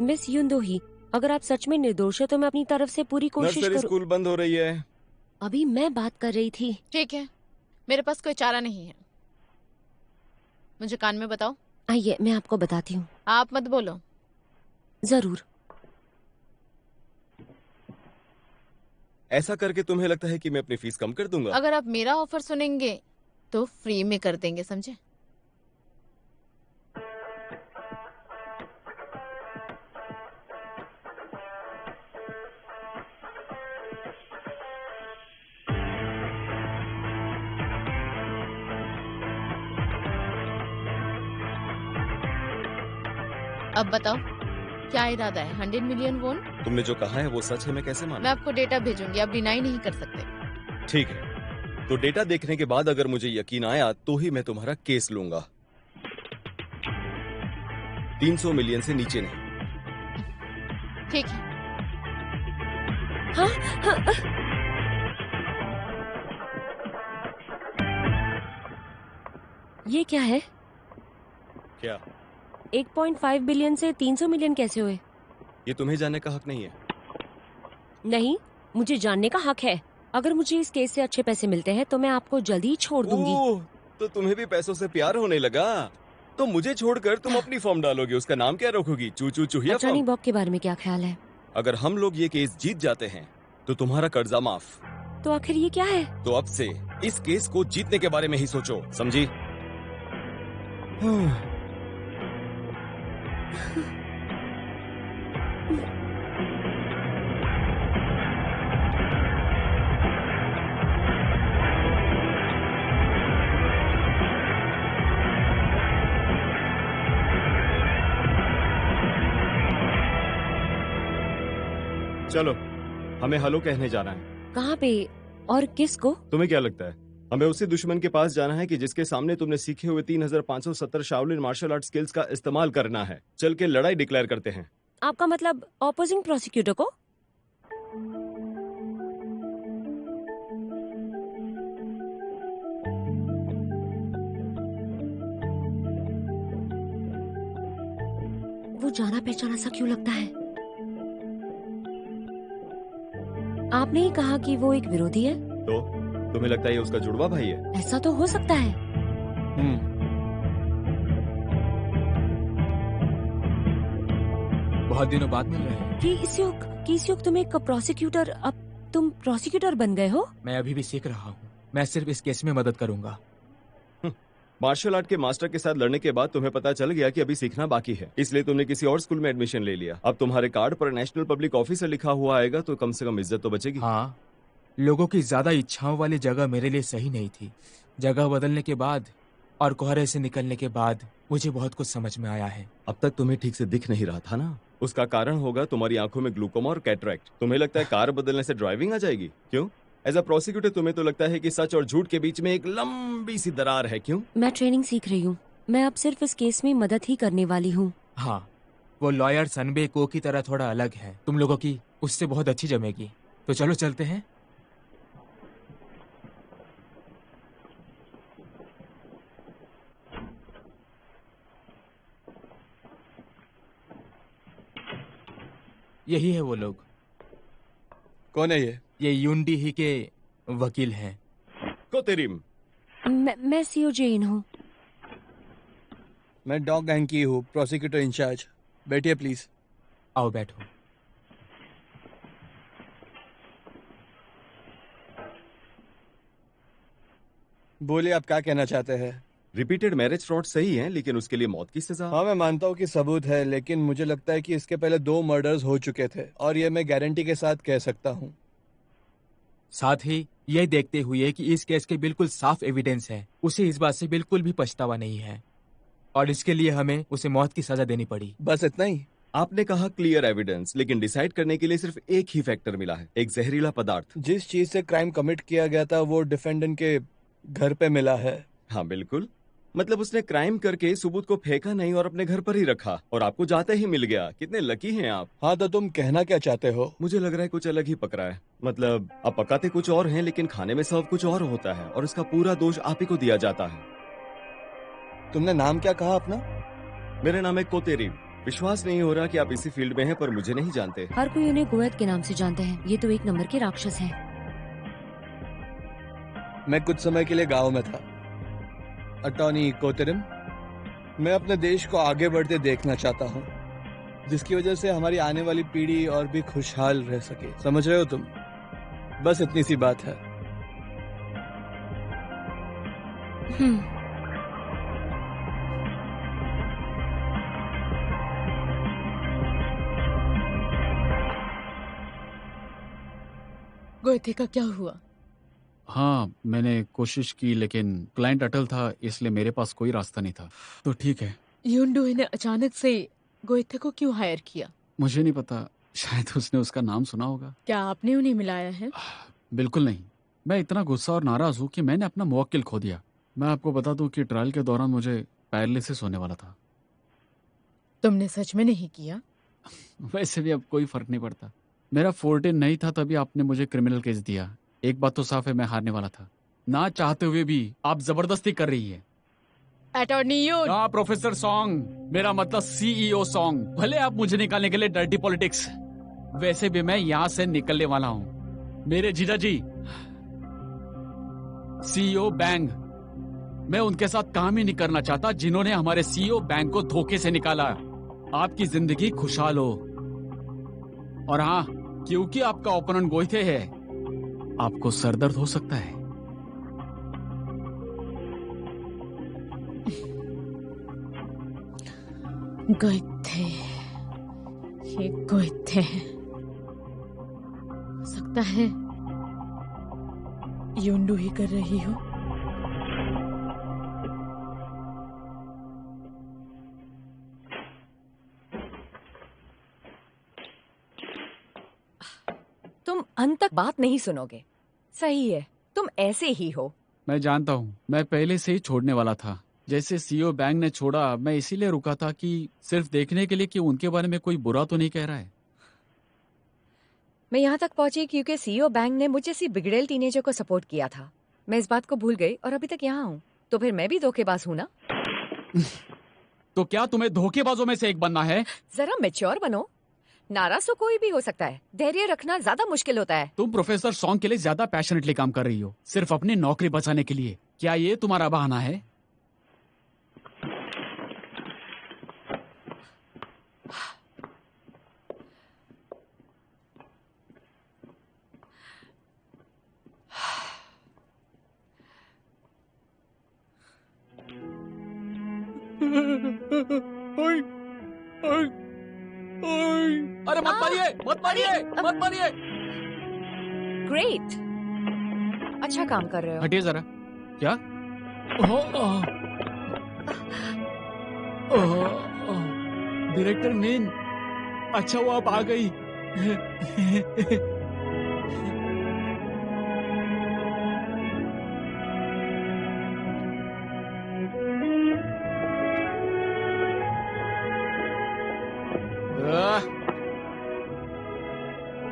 मिस युंदोही, अगर आप सच में निर्दोष है तो मैं अपनी तरफ से पूरी कोशिश नर्सरी करूं। स्कूल बंद हो रही है। अभी मैं बात कर रही थी। ठीक है, मेरे पास कोई चारा नहीं है। मुझे कान में बताओ। आइए मैं आपको बताती हूँ। आप मत बोलो। जरूर। ऐसा करके तुम्हें लगता है कि मैं अपनी फीस कम कर दूंगा? अगर आप मेरा ऑफर सुनेंगे तो फ्री में कर देंगे, समझे? अब बताओ क्या इरादा है? 100 मिलियन वोन? तुमने जो कहा है वो सच है, मैं कैसे मैं मानूं? आपको डेटा भेजूंगी, आप डिनाई नहीं कर सकते। ठीक है, तो डेटा देखने के बाद अगर मुझे यकीन आया तो ही मैं तुम्हारा केस लूंगा। 300 मिलियन से नीचे नहीं। ठीक है। हाँ, हाँ, ये क्या है? क्या? 1.5 बिलियन से 300 मिलियन कैसे हुए? ये तुम्हें जानने का हक नहीं है। नहीं, मुझे जानने का हक है। अगर मुझे इस केस से अच्छे पैसे मिलते हैं तो मैं आपको जल्दी ही छोड़ दूंगी। ओह, तो तुम्हें भी पैसों से प्यार होने लगा? तो मुझे छोड़कर तुम अपनी फॉर्म डालोगे, उसका नाम क्या रखोगी? चूचू चूहिया अचानी फॉर्म? बॉब के बारे में क्या ख्याल है? अगर हम लोग ये केस जीत जाते हैं तो तुम्हारा कर्जा माफ। तो आखिर ये क्या है? तो अब से इस केस को जीतने के बारे में ही सोचो, समझी? चलो, हमें हेलो कहने जाना है। कहाँ पे और किसको? तुम्हें क्या लगता है? हमें उसी दुश्मन के पास जाना है कि जिसके सामने तुमने सीखे हुए 3570 शाओलिन मार्शल आर्ट स्किल्स का इस्तेमाल करना है। चल के लड़ाई डिक्लेयर करते हैं। आपका मतलब ऑपोजिंग प्रोसिक्यूटर को? वो जाना पहचाना सा क्यों लगता है? आपने ही कहा कि वो एक विरोधी है। तो तुम्हें लगता है ये उसका जुड़वा भाई है? ऐसा तो हो सकता है। बहुत दिनों बाद मिल रहे हैं। कीस्युक तुम एक प्रोसिक्यूटर, अब तुम प्रोसिक्यूटर बन गए हो? मैं अभी भी सीख रहा हूँ। मैं सिर्फ इस केस में मदद करूंगा। मार्शल आर्ट के मास्टर के साथ लड़ने के बाद तुम्हें पता चल गया कि अभी सीखना बाकी है, इसलिए तुमने किसी और स्कूल में एडमिशन ले लिया। अब तुम्हारे कार्ड पर नेशनल पब्लिक ऑफिसर लिखा हुआ आएगा तो कम से कम इज्जत तो बचेगी। हाँ, लोगों की ज्यादा इच्छाओं वाली जगह मेरे लिए सही नहीं थी। जगह बदलने के बाद और कोहरे से निकलने के बाद मुझे बहुत कुछ समझ में आया है। अब तक तुम्हें ठीक से दिख नहीं रहा था ना? उसका कारण होगा तुम्हारी आंखों में ग्लूकोमा और कैटरैक्ट। तुम्हें लगता है कार बदलने से ड्राइविंग आ जाएगी? क्यों? एज अ प्रोसिक्यूटर तुम्हें तो लगता है कि सच और झूठ के बीच में एक लंबी सी दरार है, क्यों? मैं ट्रेनिंग सीख रही हूँ। मैं अब सिर्फ इस केस में मदद ही करने वाली हूँ। हाँ, वो लॉयर सनबे को की तरह थोड़ा अलग है। तुम लोगों की उससे बहुत अच्छी जमेगी। तो चलो चलते हैं। यही है वो लोग। कौन है ये? ये यूंडी ही के वकील हैं। कोतेरिम। मैं सीओ जेन हूँ। मैं डॉग गैंग की हूँ, प्रोसिक्यूटर इंचार्ज। बैठिए प्लीज। आओ बैठो। बोलिए, आप क्या कहना चाहते हैं? रिपीटेड मैरिज फ्रॉड सही है, लेकिन उसके लिए मौत की सजा। हाँ, मैं मानता हूँ कि सबूत है, लेकिन मुझे लगता है कि इसके पहले 2 मर्डर्स हो चुके थे और ये मैं गारंटी के साथ कह सकता हूँ। साथ ही यह देखते हुए कि इस केस के बिल्कुल साफ एविडेंस है, उसे इस बात से बिल्कुल भी पछतावा नहीं है और इसके लिए हमें उसे मौत की सजा देनी पड़ी। बस इतना ही? आपने कहा क्लियर एविडेंस, लेकिन डिसाइड करने के लिए सिर्फ एक ही फैक्टर मिला है, एक जहरीला पदार्थ। जिस चीज से क्राइम कमिट किया गया था वो डिफेंडेंट के घर पे मिला है। हाँ बिल्कुल, मतलब उसने क्राइम करके सबूत को फेंका नहीं और अपने घर पर ही रखा और आपको जाते ही मिल गया। कितने लकी हैं आप। हाँ, तो तुम कहना क्या चाहते हो? मुझे लग रहा है कुछ अलग ही पक रहा है। मतलब आप पकाते कुछ और हैं, लेकिन खाने में सर्व कुछ और होता है और इसका पूरा दोष आप ही को दिया जाता है। तुमने नाम क्या कहा अपना? मेरा नाम है कोतेरीम। विश्वास नहीं हो रहा कि आप इसी फील्ड में हैं, पर मुझे नहीं जानते। हर कोई उन्हें गोएत के नाम से जानते हैं। ये तो एक नंबर के राक्षस हैं। मैं कुछ समय के लिए गांव में था। अटॉर्नी कोतेरिम, मैं अपने देश को आगे बढ़ते देखना चाहता हूँ, जिसकी वजह से हमारी आने वाली पीढ़ी और भी खुशहाल रह सके। समझ रहे हो तुम? बस इतनी सी बात है। गोएथे का क्या हुआ? हाँ, मैंने कोशिश की, लेकिन क्लाइंट अटल था, इसलिए मेरे पास कोई रास्ता नहीं था। तो ठीक है। युंडू ने अचानक से गोएथे को क्यों हायर किया? मुझे नहीं पता, शायद उसने उसका नाम सुना होगा। क्या आपने उन्हें मिलाया है? बिल्कुल नहीं। मैं इतना गुस्सा और नाराज हूँ कि मैंने अपना मुवक्किल खो दिया। मैं आपको बता दूं कि ट्रायल के दौरान मुझे पैरालिसिस होने वाला था। तुमने सच में नहीं किया? वैसे भी अब कोई फर्क नहीं पड़ता। मेरा 14 नहीं था तभी आपने मुझे क्रिमिनल केस दिया। एक बात तो साफ है, मैं हारने वाला था। ना चाहते हुए भी आप जबरदस्ती कर रही है। अटॉर्नी यून। हाँ प्रोफेसर सॉन्ग, मेरा मतलब CEO सॉन्ग। भले आप मुझे निकालने के लिए डर्टी पॉलिटिक्स, वैसे भी मैं यहाँ से निकलने वाला हूँ। मेरे जीजा जी CEO बैंग, मैं उनके साथ काम ही नहीं करना चाहता जिन्होंने हमारे CEO बैंक को धोखे से निकाला। आपकी जिंदगी खुशहाल हो। और हाँ, क्योंकि आपका ओपोनेंट गोइथे है, आपको सरदर्द हो सकता है। गोइथे, ये गोइथे हो सकता है युंडू ही कर रही हो। तुम अंत तक बात नहीं सुनोगे। सही है, तुम ऐसे ही हो। मैं जानता हूँ, मैं पहले से ही छोड़ने वाला था। जैसे CEO बैंक ने छोड़ा, मैं इसीलिए रुका था कि सिर्फ देखने के लिए कि उनके बारे में कोई बुरा तो नहीं कह रहा है। मैं यहाँ तक पहुंची क्योंकि CEO बैंक ने मुझे सी बिगड़ेल टीनेजर को सपोर्ट किया था। मैं इस बात को भूल गई और अभी तक यहाँ हूँ। तो फिर मैं भी धोखेबाज हूँ ना? तो क्या तुम्हें धोखेबाजों में से एक बनना है? जरा मैच्योर बनो। नाराज तो कोई भी हो सकता है, धैर्य रखना ज्यादा मुश्किल होता है। तुम प्रोफेसर सॉन्ग के लिए ज्यादा पैशनेटली काम कर रही हो, सिर्फ अपनी नौकरी बचाने के लिए। क्या ये तुम्हारा बहाना है? अरे मत मारिए, मत मारिए, मत मारिए। ग्रेट, अच्छा काम कर रहे हो। हटिए जरा। क्या? डायरेक्टर मीन, अच्छा वो आप आ गई।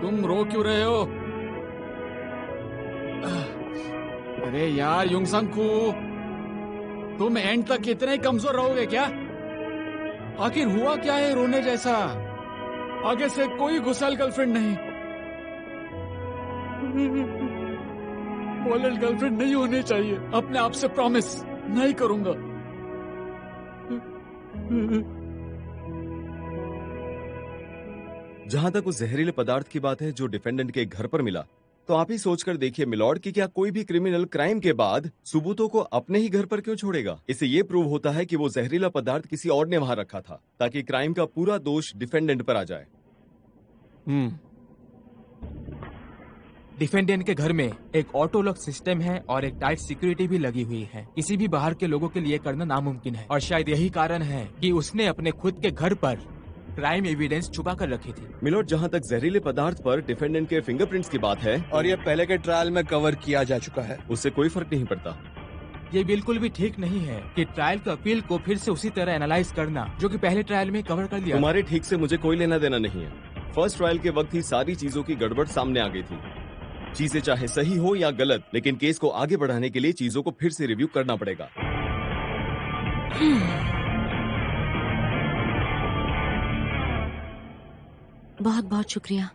तुम रो क्यों रहे हो? अरे यार युंगसंग-कू, तुम एंड तक इतने ही कमजोर रहोगे क्या? आखिर हुआ क्या है रोने जैसा? आगे से कोई गुस्साल गर्लफ्रेंड नहीं, वॉलेट गर्लफ्रेंड नहीं होनी चाहिए। अपने आप से प्रॉमिस नहीं करूंगा। जहां तक उस जहरीले पदार्थ की बात है जो डिफेंडेंट के घर पर मिला, तो आप ही सोचकर देखिए मिलॉर्ड कि क्या कोई भी क्रिमिनल क्राइम के बाद सबूतों को अपने ही घर पर क्यों छोड़ेगा। इससे ये प्रूव होता है कि वो जहरीला पदार्थ किसी और ने वहां रखा था ताकि क्राइम का पूरा दोष डिफेंडेंट पर आ जाए। डिफेंडेंट के घर में एक ऑटो लॉक सिस्टम है और एक टाइट सिक्योरिटी भी लगी हुई है। किसी भी बाहर के लोगों के लिए करना नामुमकिन है और शायद यही कारण है कि उसने अपने खुद के घर पर क्राइम एविडेंस छुपा कर रखी थी। मिलॉर्ड, जहां तक जहरीले पदार्थ पर डिफेंडेंट के फिंगरप्रिंट्स की बात है, और ये पहले के ट्रायल में कवर किया जा चुका है, उससे कोई फर्क नहीं पड़ता। ये बिल्कुल भी ठीक नहीं है कि ट्रायल के अपील को फिर से उसी तरह एनालाइज करना जो कि पहले ट्रायल में कवर कर दिया। तुम्हारे ठीक से मुझे कोई लेना देना नहीं है। फर्स्ट ट्रायल के वक्त ही सारी चीजों की गड़बड़ सामने आ गई थी। चीजें चाहे सही हो या गलत, लेकिन केस को आगे बढ़ाने के लिए चीजों को फिर से रिव्यू करना पड़ेगा। बहुत बहुत शुक्रिया।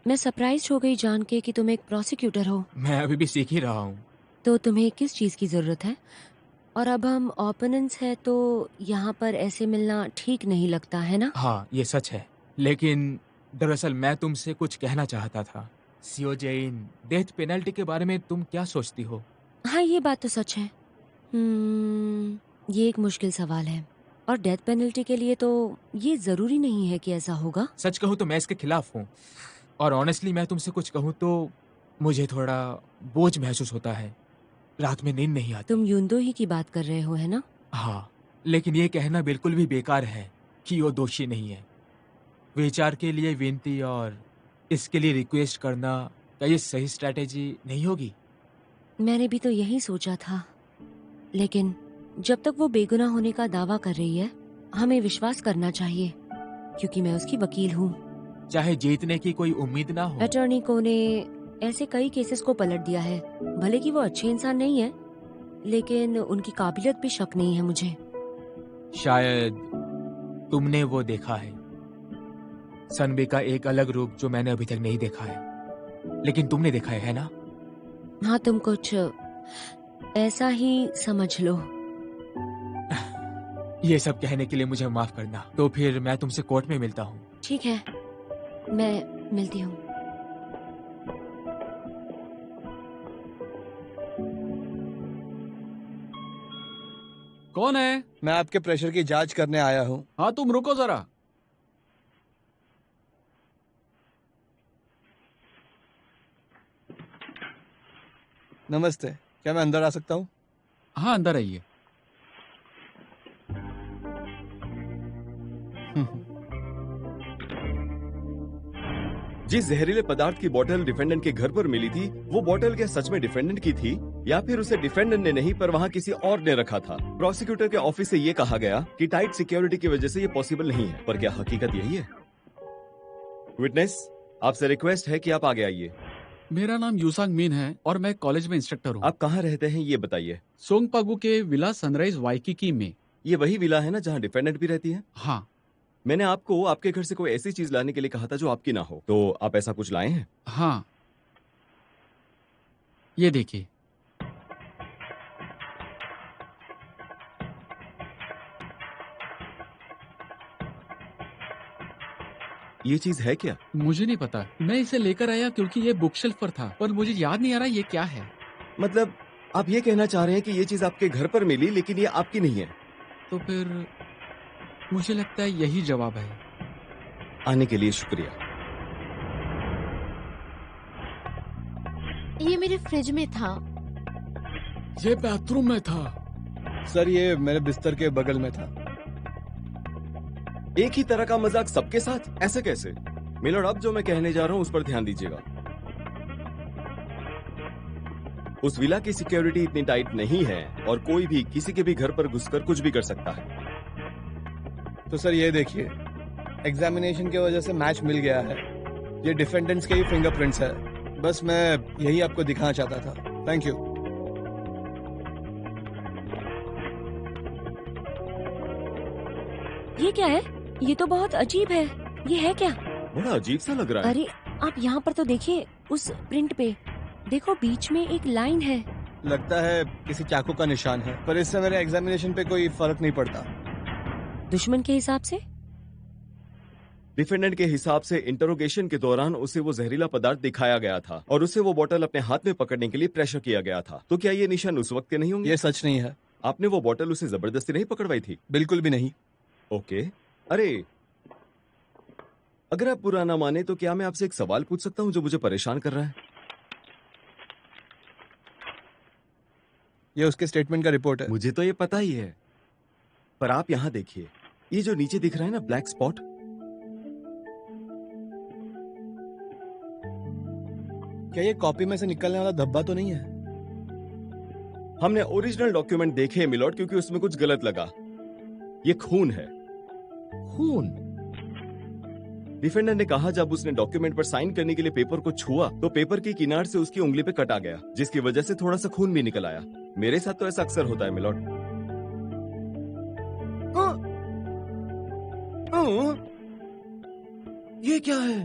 मैं सरप्राइज हो गई जान के कि तुम एक प्रोसिक्यूटर हो। मैं अभी भी सीख ही रहा हूँ। तो तुम्हें किस चीज की जरूरत है? और अब हम ओपोनेंट्स हैं तो यहाँ पर ऐसे मिलना ठीक नहीं लगता है ना? हाँ, ये सच है, लेकिन दरअसल मैं तुमसे कुछ कहना चाहता था। सीओ जैन, डेथ पेनल्टी के बारे में तुम क्या सोचती हो? हाँ, ये बात तो सच है। ये एक मुश्किल सवाल है और डेथ पेनल्टी के लिए तो ये जरूरी नहीं है कि ऐसा होगा। सच कहूँ तो मैं इसके खिलाफ हूँ और ऑनेस्टली मैं तुमसे कुछ कहूँ तो मुझे थोड़ा बोझ महसूस होता है। रात में नींद नहीं आती। तुम युंदो ही की बात कर रहे हो, है ना? हाँ, लेकिन ये कहना बिल्कुल भी बेकार है कि वो दोषी नहीं है। विचार के लिए विनती और इसके लिए रिक्वेस्ट करना, क्या ये सही स्ट्रैटेजी नहीं होगी? मैंने भी तो यही सोचा था, लेकिन जब तक वो बेगुनाह होने का दावा कर रही है हमें विश्वास करना चाहिए क्योंकि मैं उसकी वकील हूँ। चाहे जीतने की कोई उम्मीद ना हो। अटॉर्नी को ने ऐसे कई केसेस को पलट दिया है। भले कि वो अच्छे इंसान नहीं है, लेकिन उनकी काबिलियत पे शक नहीं है मुझे। शायद तुमने वो देखा है, सनबी का एक अलग रूप जो मैंने अभी तक नहीं देखा है, लेकिन तुमने देखा है ना? हाँ, तुम कुछ ऐसा ही समझ लो। ये सब कहने के लिए मुझे माफ करना। तो फिर मैं तुमसे कोर्ट में मिलता हूँ। ठीक है, मैं मिलती हूँ। कौन है? मैं आपके प्रेशर की जांच करने आया हूँ। हाँ, तुम रुको जरा। नमस्ते, क्या मैं अंदर आ सकता हूँ? हाँ, अंदर आइए। जिस जहरीले पदार्थ की बोतल डिफेंडेंट के घर पर मिली थी, वो बोतल क्या सच में डिफेंडेंट की थी या फिर उसे डिफेंडेंट ने नहीं पर वहाँ किसी और ने रखा था? प्रोसिक्यूटर के ऑफिस से ये कहा गया कि टाइट सिक्योरिटी की वजह से ये पॉसिबल नहीं है, पर क्या हकीकत यही है? विटनेस, आपसे रिक्वेस्ट है कि आप आगे आइए। मेरा नाम यूसांग मीन है और मैं कॉलेज में इंस्ट्रक्टर हूँ। आप कहाँ रहते हैं ये बताइए। सोंगपागु के विला सनराइज वाइकिकी में। ये वही विला है ना जहाँ डिफेंडेंट भी रहती है? हाँ। मैंने आपको आपके घर से कोई ऐसी चीज लाने के लिए कहा था जो आपकी ना हो, तो आप ऐसा कुछ लाए हैं? हाँ, ये देखिए। ये चीज है क्या? मुझे नहीं पता, मैं इसे लेकर आया क्योंकि ये बुक शेल्फ पर था, पर मुझे याद नहीं आ रहा ये क्या है। मतलब आप ये कहना चाह रहे हैं कि ये चीज आपके घर पर मिली लेकिन ये आपकी नहीं है? तो फिर मुझे लगता है यही जवाब है। आने के लिए शुक्रिया। ये मेरे फ्रिज में था। ये बाथरूम में था। सर, ये मेरे बिस्तर के बगल में था। एक ही तरह का मजाक सबके साथ, ऐसे कैसे? मिलर, अब जो मैं कहने जा रहा हूं उस पर ध्यान दीजिएगा। उस विला की सिक्योरिटी इतनी टाइट नहीं है और कोई भी किसी के भी घर पर घुसकर कुछ भी कर सकता है। तो सर ये देखिए, एग्जामिनेशन की वजह से मैच मिल गया है। ये डिफेंडेंट्स के ही फिंगरप्रिंट्स है। बस मैं यही आपको दिखाना चाहता था। Thank you. ये क्या है? ये तो बहुत अजीब है। ये है क्या? बड़ा अजीब सा लग रहा है। अरे आप यहाँ पर तो देखिए, उस प्रिंट पे देखो, बीच में एक लाइन है। लगता है किसी चाकू का निशान है, पर इससे मेरे एग्जामिनेशन पे कोई फर्क नहीं पड़ता। दुश्मन के हिसाब से? डिफेंडेंट के हिसाब से इंटरोगेशन के दौरान उसे वो जहरीला पदार्थ दिखाया गया था और उसे वो बोतल अपने हाथ में पकड़ने के लिए प्रेशर किया गया था। तो क्या ये निशान उस वक्त के नहीं होंगे? ये सच नहीं है। आपने वो बोतल उसे जबरदस्ती नहीं पकड़वाई थी? बिल्कुल भी नहीं। ओके। अरे, अगर आप बुरा ना माने तो क्या मैं आपसे एक सवाल पूछ सकता हूं जो मुझे परेशान कर रहा है? ये उसके स्टेटमेंट का रिपोर्ट है। मुझे तो ये पता ही है, पर आप यहां देखिए, ये जो नीचे दिख रहा है ना ब्लैक स्पॉट, क्या ये कॉपी में से निकलने वाला धब्बा तो नहीं है? हमने ओरिजिनल डॉक्यूमेंट देखे मिलॉर्ड, क्योंकि उसमें कुछ गलत लगा। ये खून है, खून। डिफेंडर ने कहा जब उसने डॉक्यूमेंट पर साइन करने के लिए पेपर को छुआ तो पेपर की किनार से उसकी उंगली पे कट आ गया, जिसकी वजह से थोड़ा सा खून भी निकल आया। मेरे साथ तो ऐसा अक्सर होता है मिलॉर्ड। ये क्या है?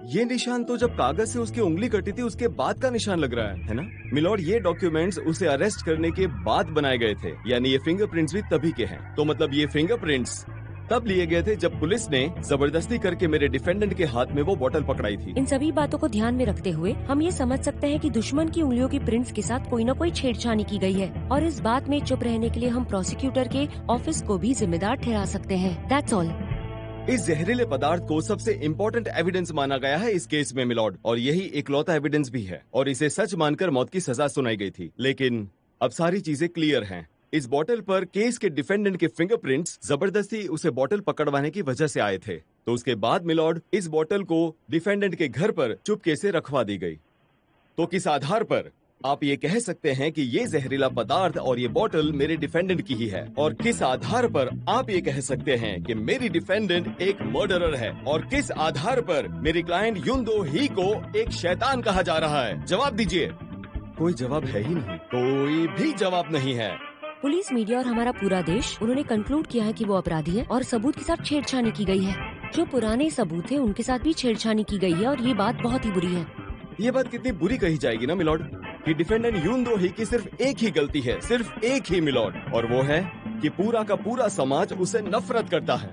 ये निशान तो जब कागज से उसकी उंगली कटी थी उसके बाद का निशान लग रहा है ना मिलॉर्ड? ये डॉक्यूमेंट्स उसे अरेस्ट करने के बाद बनाए गए थे, यानी ये फिंगरप्रिंट्स भी तभी के हैं। तो मतलब ये फिंगरप्रिंट्स तब लिए गए थे जब पुलिस ने जबरदस्ती करके मेरे डिफेंडेंट के हाथ में वो बोतल पकड़ाई थी। इन सभी बातों को ध्यान में रखते हुए हम ये समझ सकते हैं कि दुश्मन की उंगलियों की प्रिंट्स के साथ कोई न कोई छेड़छानी की गई है, और इस बात में चुप रहने के लिए हम प्रोसिक्यूटर के ऑफिस को भी जिम्मेदार ठहरा सकते हैं। That's all. इस जहरीले पदार्थ को सबसे इम्पोर्टेंट एविडेंस माना गया है इस केस में मिलॉर्ड, और यही इकलौता एविडेंस भी है, और इसे सच मानकर मौत की सजा सुनाई गई थी। लेकिन अब सारी चीजें क्लियर हैं। इस बोतल पर केस के डिफेंडेंट के फिंगरप्रिंट्स जबरदस्ती उसे बोतल पकड़वाने की वजह से आए थे। तो उसके बाद मिलॉर्ड इस बोतल को डिफेंडेंट के घर पर चुपके से रखवा दी गई। तो किस आधार पर आप ये कह सकते हैं कि ये जहरीला पदार्थ और ये बोतल मेरे डिफेंडेंट की ही है? और किस आधार पर आप ये कह सकते हैं कि मेरी डिफेंडेंट एक मर्डरर है? और किस आधार पर मेरी क्लाइंट युंदो ही को एक शैतान कहा जा रहा है? जवाब दीजिए। कोई जवाब है ही नहीं, कोई भी जवाब नहीं है। पुलिस, मीडिया और हमारा पूरा देश, उन्होंने कंक्लूड किया है कि वो अपराधी है और सबूत के साथ छेड़छानी की गई है। जो पुराने सबूत थे उनके साथ भी छेड़छानी की गई है, और ये बात बहुत ही बुरी है। ये बात कितनी बुरी कही जाएगी ना मिलॉर्ड, कि डिफेंडेंट युंदो ही की सिर्फ एक ही गलती है, सिर्फ एक ही मिलॉर्ड, और वो है कि पूरा का पूरा समाज उसे नफरत करता है।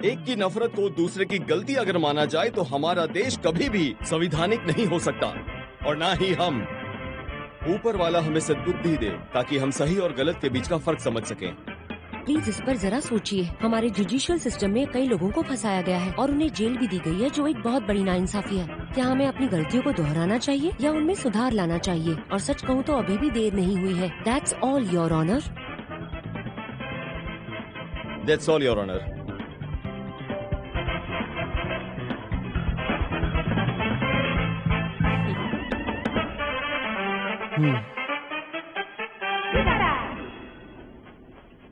एक की नफरत को दूसरे की गलती अगर माना जाए तो हमारा देश कभी भी संविधानिक नहीं हो सकता, और ना ही हम। ऊपर वाला हमें सद्बुद्धि दे ताकि हम सही और गलत के बीच का फर्क समझ सकें। प्लीज इस पर जरा सोचिए। हमारे जुडिशियल सिस्टम में कई लोगों को फंसाया गया है और उन्हें जेल भी दी गई है, जो एक बहुत बड़ी नाइंसाफी है। क्या हमें अपनी गलतियों को दोहराना चाहिए या उनमें सुधार लाना चाहिए? और सच कहूँ तो अभी भी देर नहीं हुई है। That's all your honour. That's all your honour.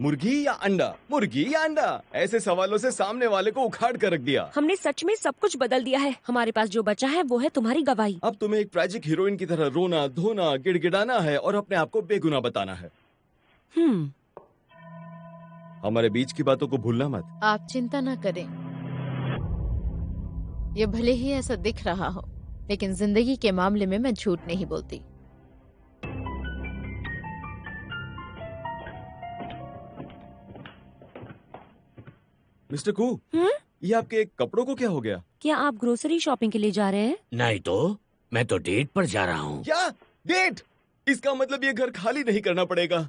मुर्गी या अंडा, मुर्गी या अंडा, ऐसे सवालों से सामने वाले को उखाड़ कर रख दिया। हमने सच में सब कुछ बदल दिया है। हमारे पास जो बचा है वो है तुम्हारी गवाही। अब तुम्हें एक ट्रैजिक हीरोइन की तरह रोना धोना गिड़गिड़ाना है और अपने आप को बेगुनाह बताना है। हमारे बीच की बातों को भूलना मत। आप चिंता न करें। ये भले ही ऐसा दिख रहा हो, लेकिन जिंदगी के मामले में मैं झूठ नहीं बोलती। मिस्टर कू, ये आपके कपड़ों को क्या हो गया? क्या आप ग्रोसरी शॉपिंग के लिए जा रहे हैं? नहीं तो, मैं तो डेट पर जा रहा हूँ। क्या डेट? इसका मतलब ये घर खाली नहीं करना पड़ेगा।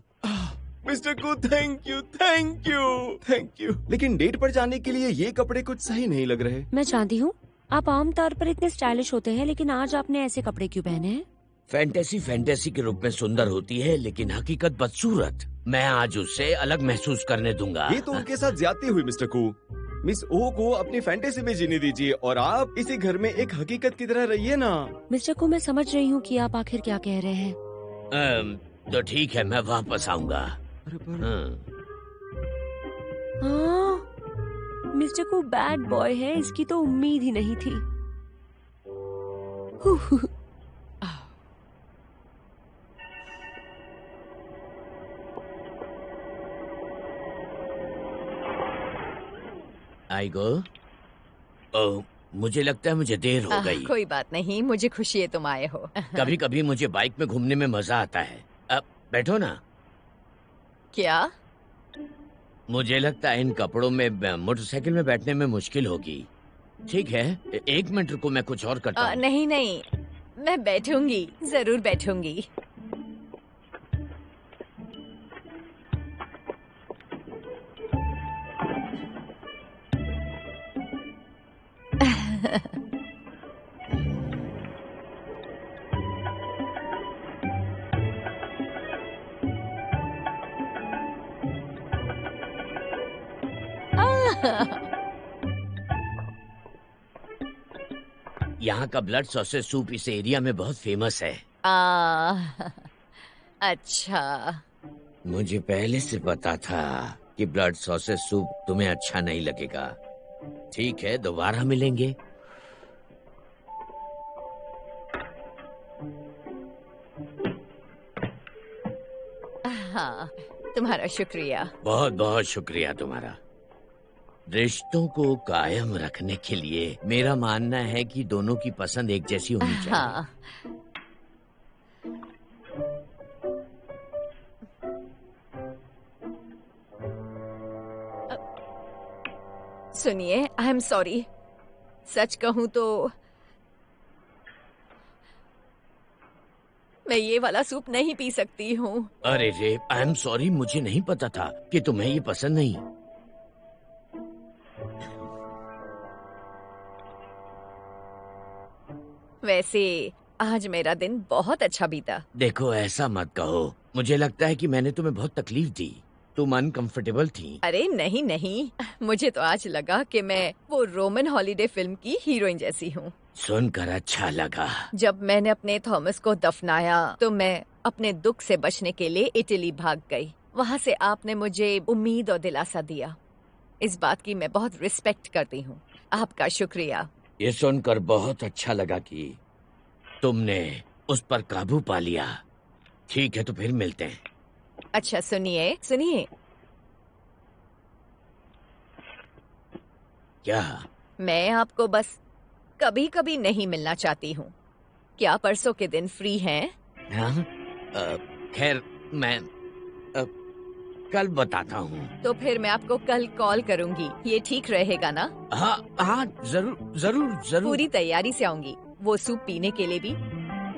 Mister Koo, thank you thank you thank you. लेकिन डेट पर जाने के लिए ये कपड़े कुछ सही नहीं लग रहे। मैं जानती हूँ आप आमतौर पर इतने स्टाइलिश होते हैं, लेकिन आज आपने ऐसे कपड़े क्यों पहने हैं? फैंटेसी फैंटेसी के रूप में सुंदर होती है, लेकिन हकीकत बदसूरत। मैं आज उससे अलग महसूस करने दूंगा। ये तो उनके साथ ज्यादती हुई मिस्टर कू। मिस ओ को अपनी फैंटेसी में जीने दीजिए और आप इसी घर में एक हकीकत की तरह रहिए ना। मिस्टर कू, मैं समझ रही हूँ कि आप आखिर क्या कह रहे हैं। तो ठीक है, मैं वापस आऊंगा। हाँ, मिस्टर कू बैड बॉय है, इसकी तो उम्मीद ही नहीं थी। आई गो। ओह, मुझे लगता है मुझे देर हो गई। कोई बात नहीं, मुझे खुशी है तुम आए हो। कभी कभी मुझे बाइक में घूमने में मजा आता है। अब बैठो ना। क्या? मुझे लगता है इन कपड़ों में मोटरसाइकिल में बैठने में मुश्किल होगी। ठीक है, 1 मिनट रुको, मैं कुछ और करता हूँ। नहीं नहीं, मैं बैठूंगी, जरूर बैठूंगी। यहाँ का ब्लड सॉसेज सूप इस एरिया में बहुत फेमस है। अच्छा। मुझे पहले से पता था कि ब्लड सॉसेज सूप तुम्हें अच्छा नहीं लगेगा। ठीक है, दोबारा मिलेंगे। हाँ, तुम्हारा शुक्रिया। बहुत बहुत शुक्रिया तुम्हारा। रिश्तों को कायम रखने के लिए मेरा मानना है कि दोनों की पसंद एक जैसी होनी चाहिए। हाँ। सुनिए, आई एम सॉरी। सच कहूं तो मैं ये वाला सूप नहीं पी सकती हूँ। अरे रे, आई एम सॉरी, मुझे नहीं पता था कि तुम्हें ये पसंद नहीं। वैसे आज मेरा दिन बहुत अच्छा बीता। देखो, ऐसा मत कहो। मुझे लगता है कि मैंने तुम्हें बहुत तकलीफ दी। तुम अनकंफर्टेबल थी। अरे नहीं नहीं, मुझे तो आज लगा कि मैं वो रोमन हॉलिडे फिल्म की हीरोइन जैसी हूँ। सुनकर अच्छा लगा। जब मैंने अपने थॉमस को दफनाया तो मैं अपने दुख से बचने के लिए इटली भाग गई। वहाँ से आपने मुझे उम्मीद और दिलासा दिया। इस बात की मैं बहुत रिस्पेक्ट करती हूँ। आपका शुक्रिया। ये सुनकर बहुत अच्छा लगा कि तुमने उस पर काबू पा लिया। ठीक है, तो फिर मिलते हैं। अच्छा सुनिए सुनिए। क्या? मैं आपको बस कभी कभी नहीं मिलना चाहती हूँ। क्या परसों के दिन फ्री हैं? हाँ? खैर, मैं कल बताता हूँ। तो फिर मैं आपको कल कॉल करूँगी। ये ठीक रहेगा ना? हाँ हाँ, जरूर जरूर जरूर। पूरी तैयारी से आऊंगी। वो सूप पीने के लिए भी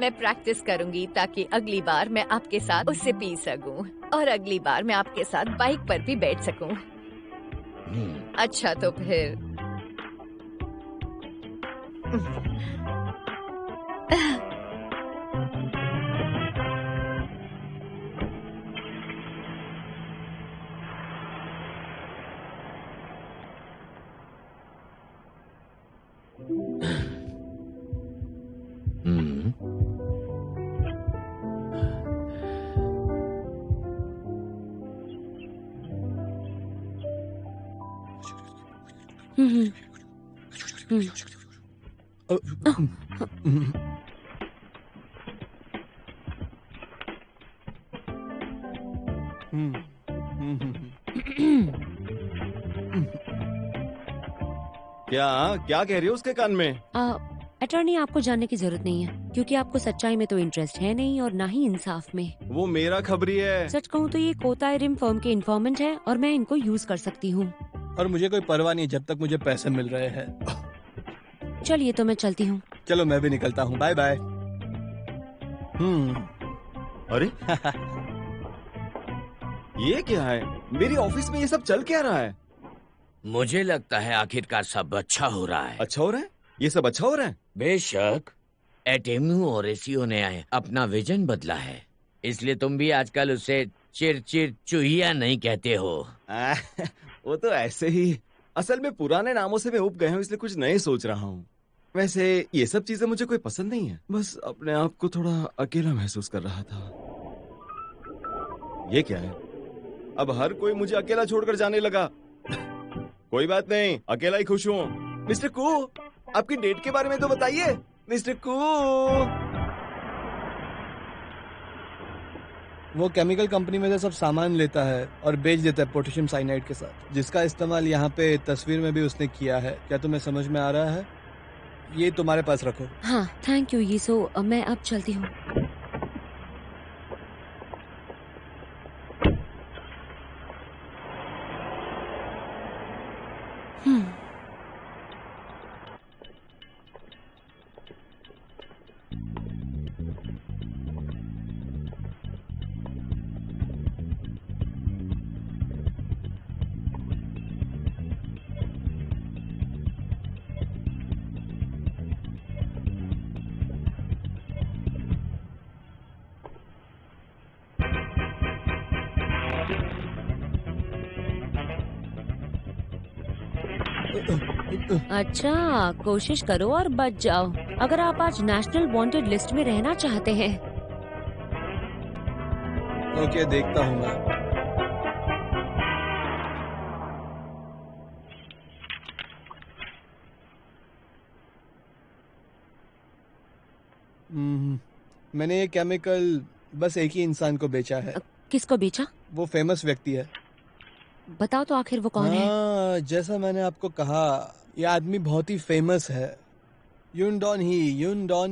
मैं प्रैक्टिस करूंगी ताकि अगली बार मैं आपके साथ उससे पी सकूं और अगली बार मैं आपके साथ बाइक पर भी बैठ सकूं। अच्छा तो फिर क्या कह रही हो उसके कान में? अटॉर्नी, आपको जानने की जरूरत नहीं है क्योंकि आपको सच्चाई में तो इंटरेस्ट है नहीं और ना ही इंसाफ में। वो मेरा खबरी है। सच कहूँ तो ये कोतायरिम फर्म के इन्फॉर्मेंट है और मैं इनको यूज कर सकती हूँ। और मुझे कोई परवाह नहीं जब तक मुझे पैसे मिल रहे हैं। चलिए तो मैं चलती हूँ। चलो मैं भी निकलता हूँ। Bye bye. अरे ये क्या है? मेरी ऑफिस में ये सब चल क्या रहा है? मुझे लगता है आखिरकार सब अच्छा हो रहा है। अच्छा हो रहा है? ये सब अच्छा हो रहा है? बेशक। एटेम्यू और एसीओ ने अपना विजन बदला है, इसलिए तुम भी आजकल उसे चिर चूहिया नहीं कहते हो। वो तो ऐसे ही। असल में पुराने नामों से मैं उब गया हूँ, इसलिए कुछ नए सोच रहा हूँ। वैसे ये सब चीजें मुझे कोई पसंद नहीं है। बस अपने आप को थोड़ा अकेला महसूस कर रहा था। ये क्या है? अब हर कोई मुझे अकेला छोड़कर जाने लगा। कोई बात नहीं, अकेला ही खुश हूँ। मिस्टर कू, आपकी डेट के बारे में तो बताइए। मिस्टर कू। वो केमिकल कंपनी में से सब सामान लेता है और बेच देता है पोटेशियम साइनाइड के साथ, जिसका इस्तेमाल यहाँ पे तस्वीर में भी उसने किया है। क्या तुम्हें समझ में आ रहा है? ये तुम्हारे पास रखो। हाँ थैंक यू यीशु, मैं अब चलती हूँ। हम्म, अच्छा, कोशिश करो और बच जाओ अगर आप आज नेशनल वांटेड लिस्ट में रहना चाहते हैं। ओके, देखता हूँ मैं। मैंने ये केमिकल बस एक ही इंसान को बेचा है। किसको बेचा? वो फेमस व्यक्ति है। बताओ तो आखिर वो कौन है? हाँ, जैसा मैंने आपको कहा, ये आदमी बहुत ही फेमस है। युन डॉन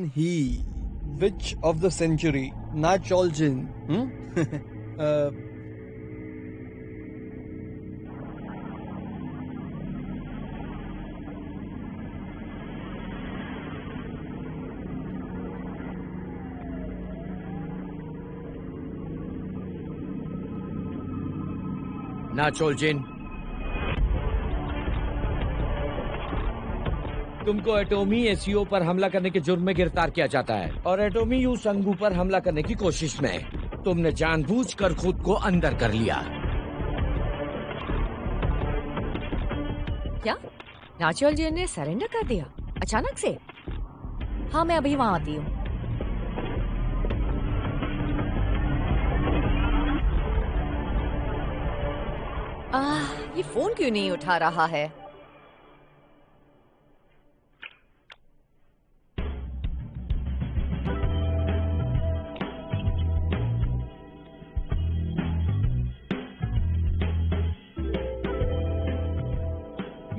ही, विच ऑफ द सेंचुरी, ना चोलजिन। नाचोलजिन, तुमको एटोमी एसीओ पर हमला करने के जुर्म में गिरफ्तार किया जाता है और एटोमी यू संगू पर हमला करने की कोशिश में तुमने जानबूझकर खुद को अंदर कर लिया। क्या नाचोल जी ने सरेंडर कर दिया अचानक से? हाँ, मैं अभी वहां आती हूँ। ये फोन क्यों नहीं उठा रहा है?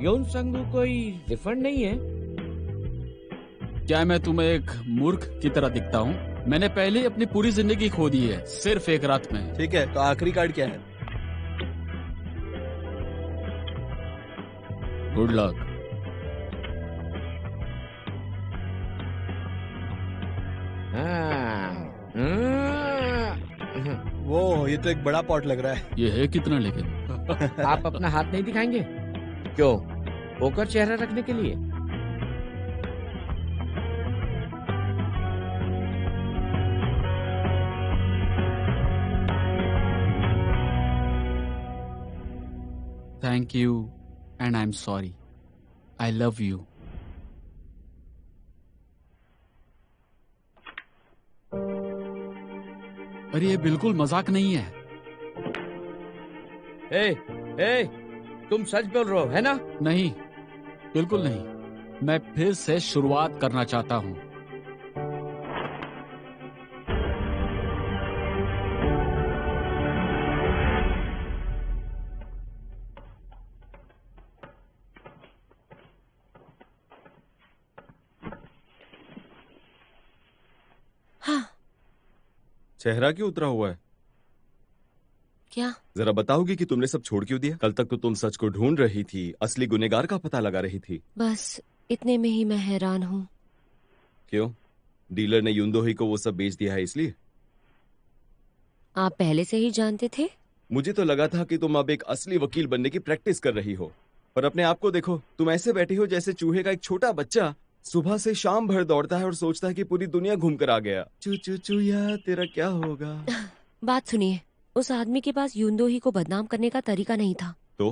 योन संगू कोई रिफंड नहीं है? क्या मैं तुम्हें एक मूर्ख की तरह दिखता हूँ? मैंने पहले ही अपनी पूरी जिंदगी खो दी है सिर्फ एक रात में। ठीक है, तो आखिरी कार्ड क्या है? Good luck. वो ये तो एक बड़ा पॉट लग रहा है। ये है कितना लेकिन? आप अपना हाथ नहीं दिखाएंगे? क्यों? पोकर चेहरा रखने के लिए? Thank you and I am sorry. I love you. अरे ये बिल्कुल मजाक नहीं है। ए, तुम सच बोल रहे हो है ना? नहीं, बिल्कुल नहीं। मैं फिर से शुरुआत करना चाहता हूँ। चेहरा क्यों उतरा हुआ है? क्या? जरा बताओगी कि तुमने सब छोड़ क्यों दिया? कल तक तो तुम सच को ढूंढ रही थी, असली गुनहगार का पता लगा रही थी। बस इतने में ही मैं हैरान हूँ। क्यों? डीलर ने युंदोही को वो सब बेच दिया है इसलिए? आप पहले से ही जानते थे? मुझे तो लगा था कि तुम अब एक असली वकील बनने की प्रैक्टिस कर रही हो, पर अपने आप को देखो, तुम ऐसे बैठी हो जैसे चूहे का एक छोटा बच्चा सुबह से शाम भर दौड़ता है और सोचता है कि पूरी दुनिया घूम कर आ गया। चू चू चूया, तेरा क्या होगा? बात सुनिए, उस आदमी के पास युंदोही को बदनाम करने का तरीका नहीं था। तो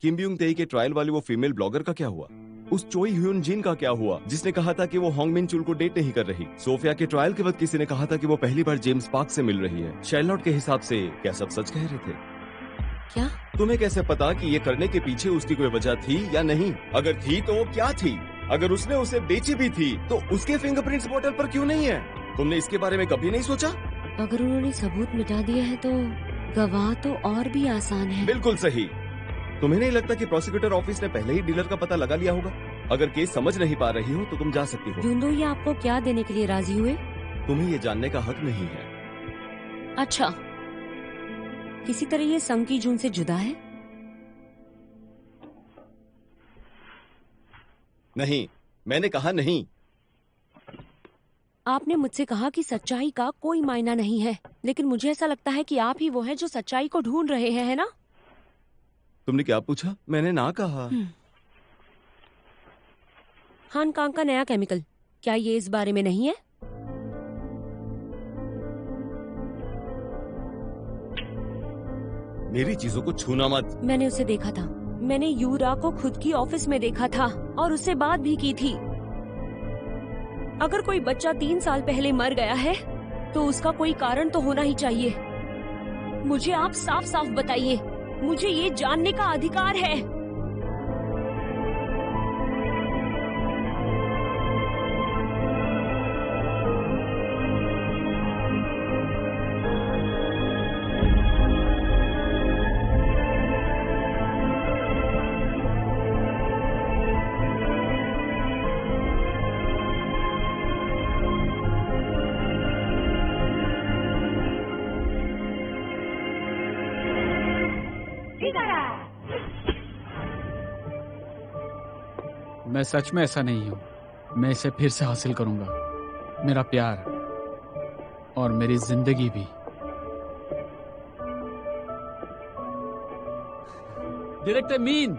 किम ब्यूंग तेई के ट्रायल वाली वो फीमेल ब्लॉगर का क्या हुआ? उस चोई ह्यून जिन का क्या हुआ जिसने कहा था कि वो होंग मिन चुल को डेट नहीं कर रही? सोफिया के ट्रायल के वक्त किसी ने कहा था कि वो पहली बार जेम्स पार्क से मिल रही है। शैरलॉट के हिसाब से क्या सब सच कह रहे थे? क्या? तुम्हें कैसे पता कि ये करने के पीछे उसकी कोई वजह थी या नहीं? अगर थी तो वो क्या थी? अगर उसने उसे बेची भी थी तो उसके फिंगरप्रिंट्स बोतल पर क्यों नहीं है? तुमने इसके बारे में कभी नहीं सोचा? अगर उन्होंने सबूत मिटा दिए हैं तो गवाह तो और भी आसान है। बिल्कुल सही। तुम्हें नहीं लगता कि प्रोसिक्यूटर ऑफिस ने पहले ही डीलर का पता लगा लिया होगा? अगर केस समझ नहीं पा रही हो तो तुम जा सकती हो। युंदोही आपको क्या देने के लिए राजी हुए? तुम्हें ये जानने का हक नहीं है। अच्छा, किसी तरह ये संग की जून से जुदा है? नहीं, मैंने कहा नहीं। आपने मुझसे कहा कि सच्चाई का कोई मायना नहीं है, लेकिन मुझे ऐसा लगता है कि आप ही वो हैं जो सच्चाई को ढूंढ रहे हैं, है ना? तुमने क्या पूछा? मैंने ना कहा। हांगकांग का नया केमिकल, क्या ये इस बारे में नहीं है? मेरी चीजों को छूना मत। मैंने उसे देखा था। मैंने यूरा को खुद की ऑफिस में देखा था और उससे बात भी की थी। अगर कोई बच्चा 3 साल पहले मर गया है तो उसका कोई कारण तो होना ही चाहिए। मुझे आप साफ साफ बताइए, मुझे ये जानने का अधिकार है। मैं सच में ऐसा नहीं हूं। मैं इसे फिर से हासिल करूंगा, मेरा प्यार और मेरी जिंदगी भी। डायरेक्टर मीन,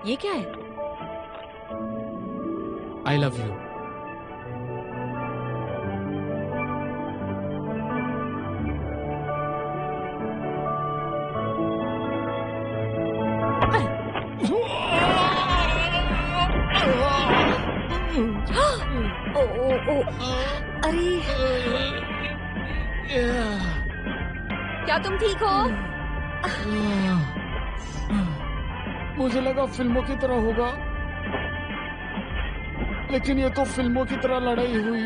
ये क्या है? I love you. अरे, क्या तुम ठीक हो? मुझे लगा फिल्मों की तरह होगा, लेकिन ये तो फिल्मों की तरह लड़ाई हुई।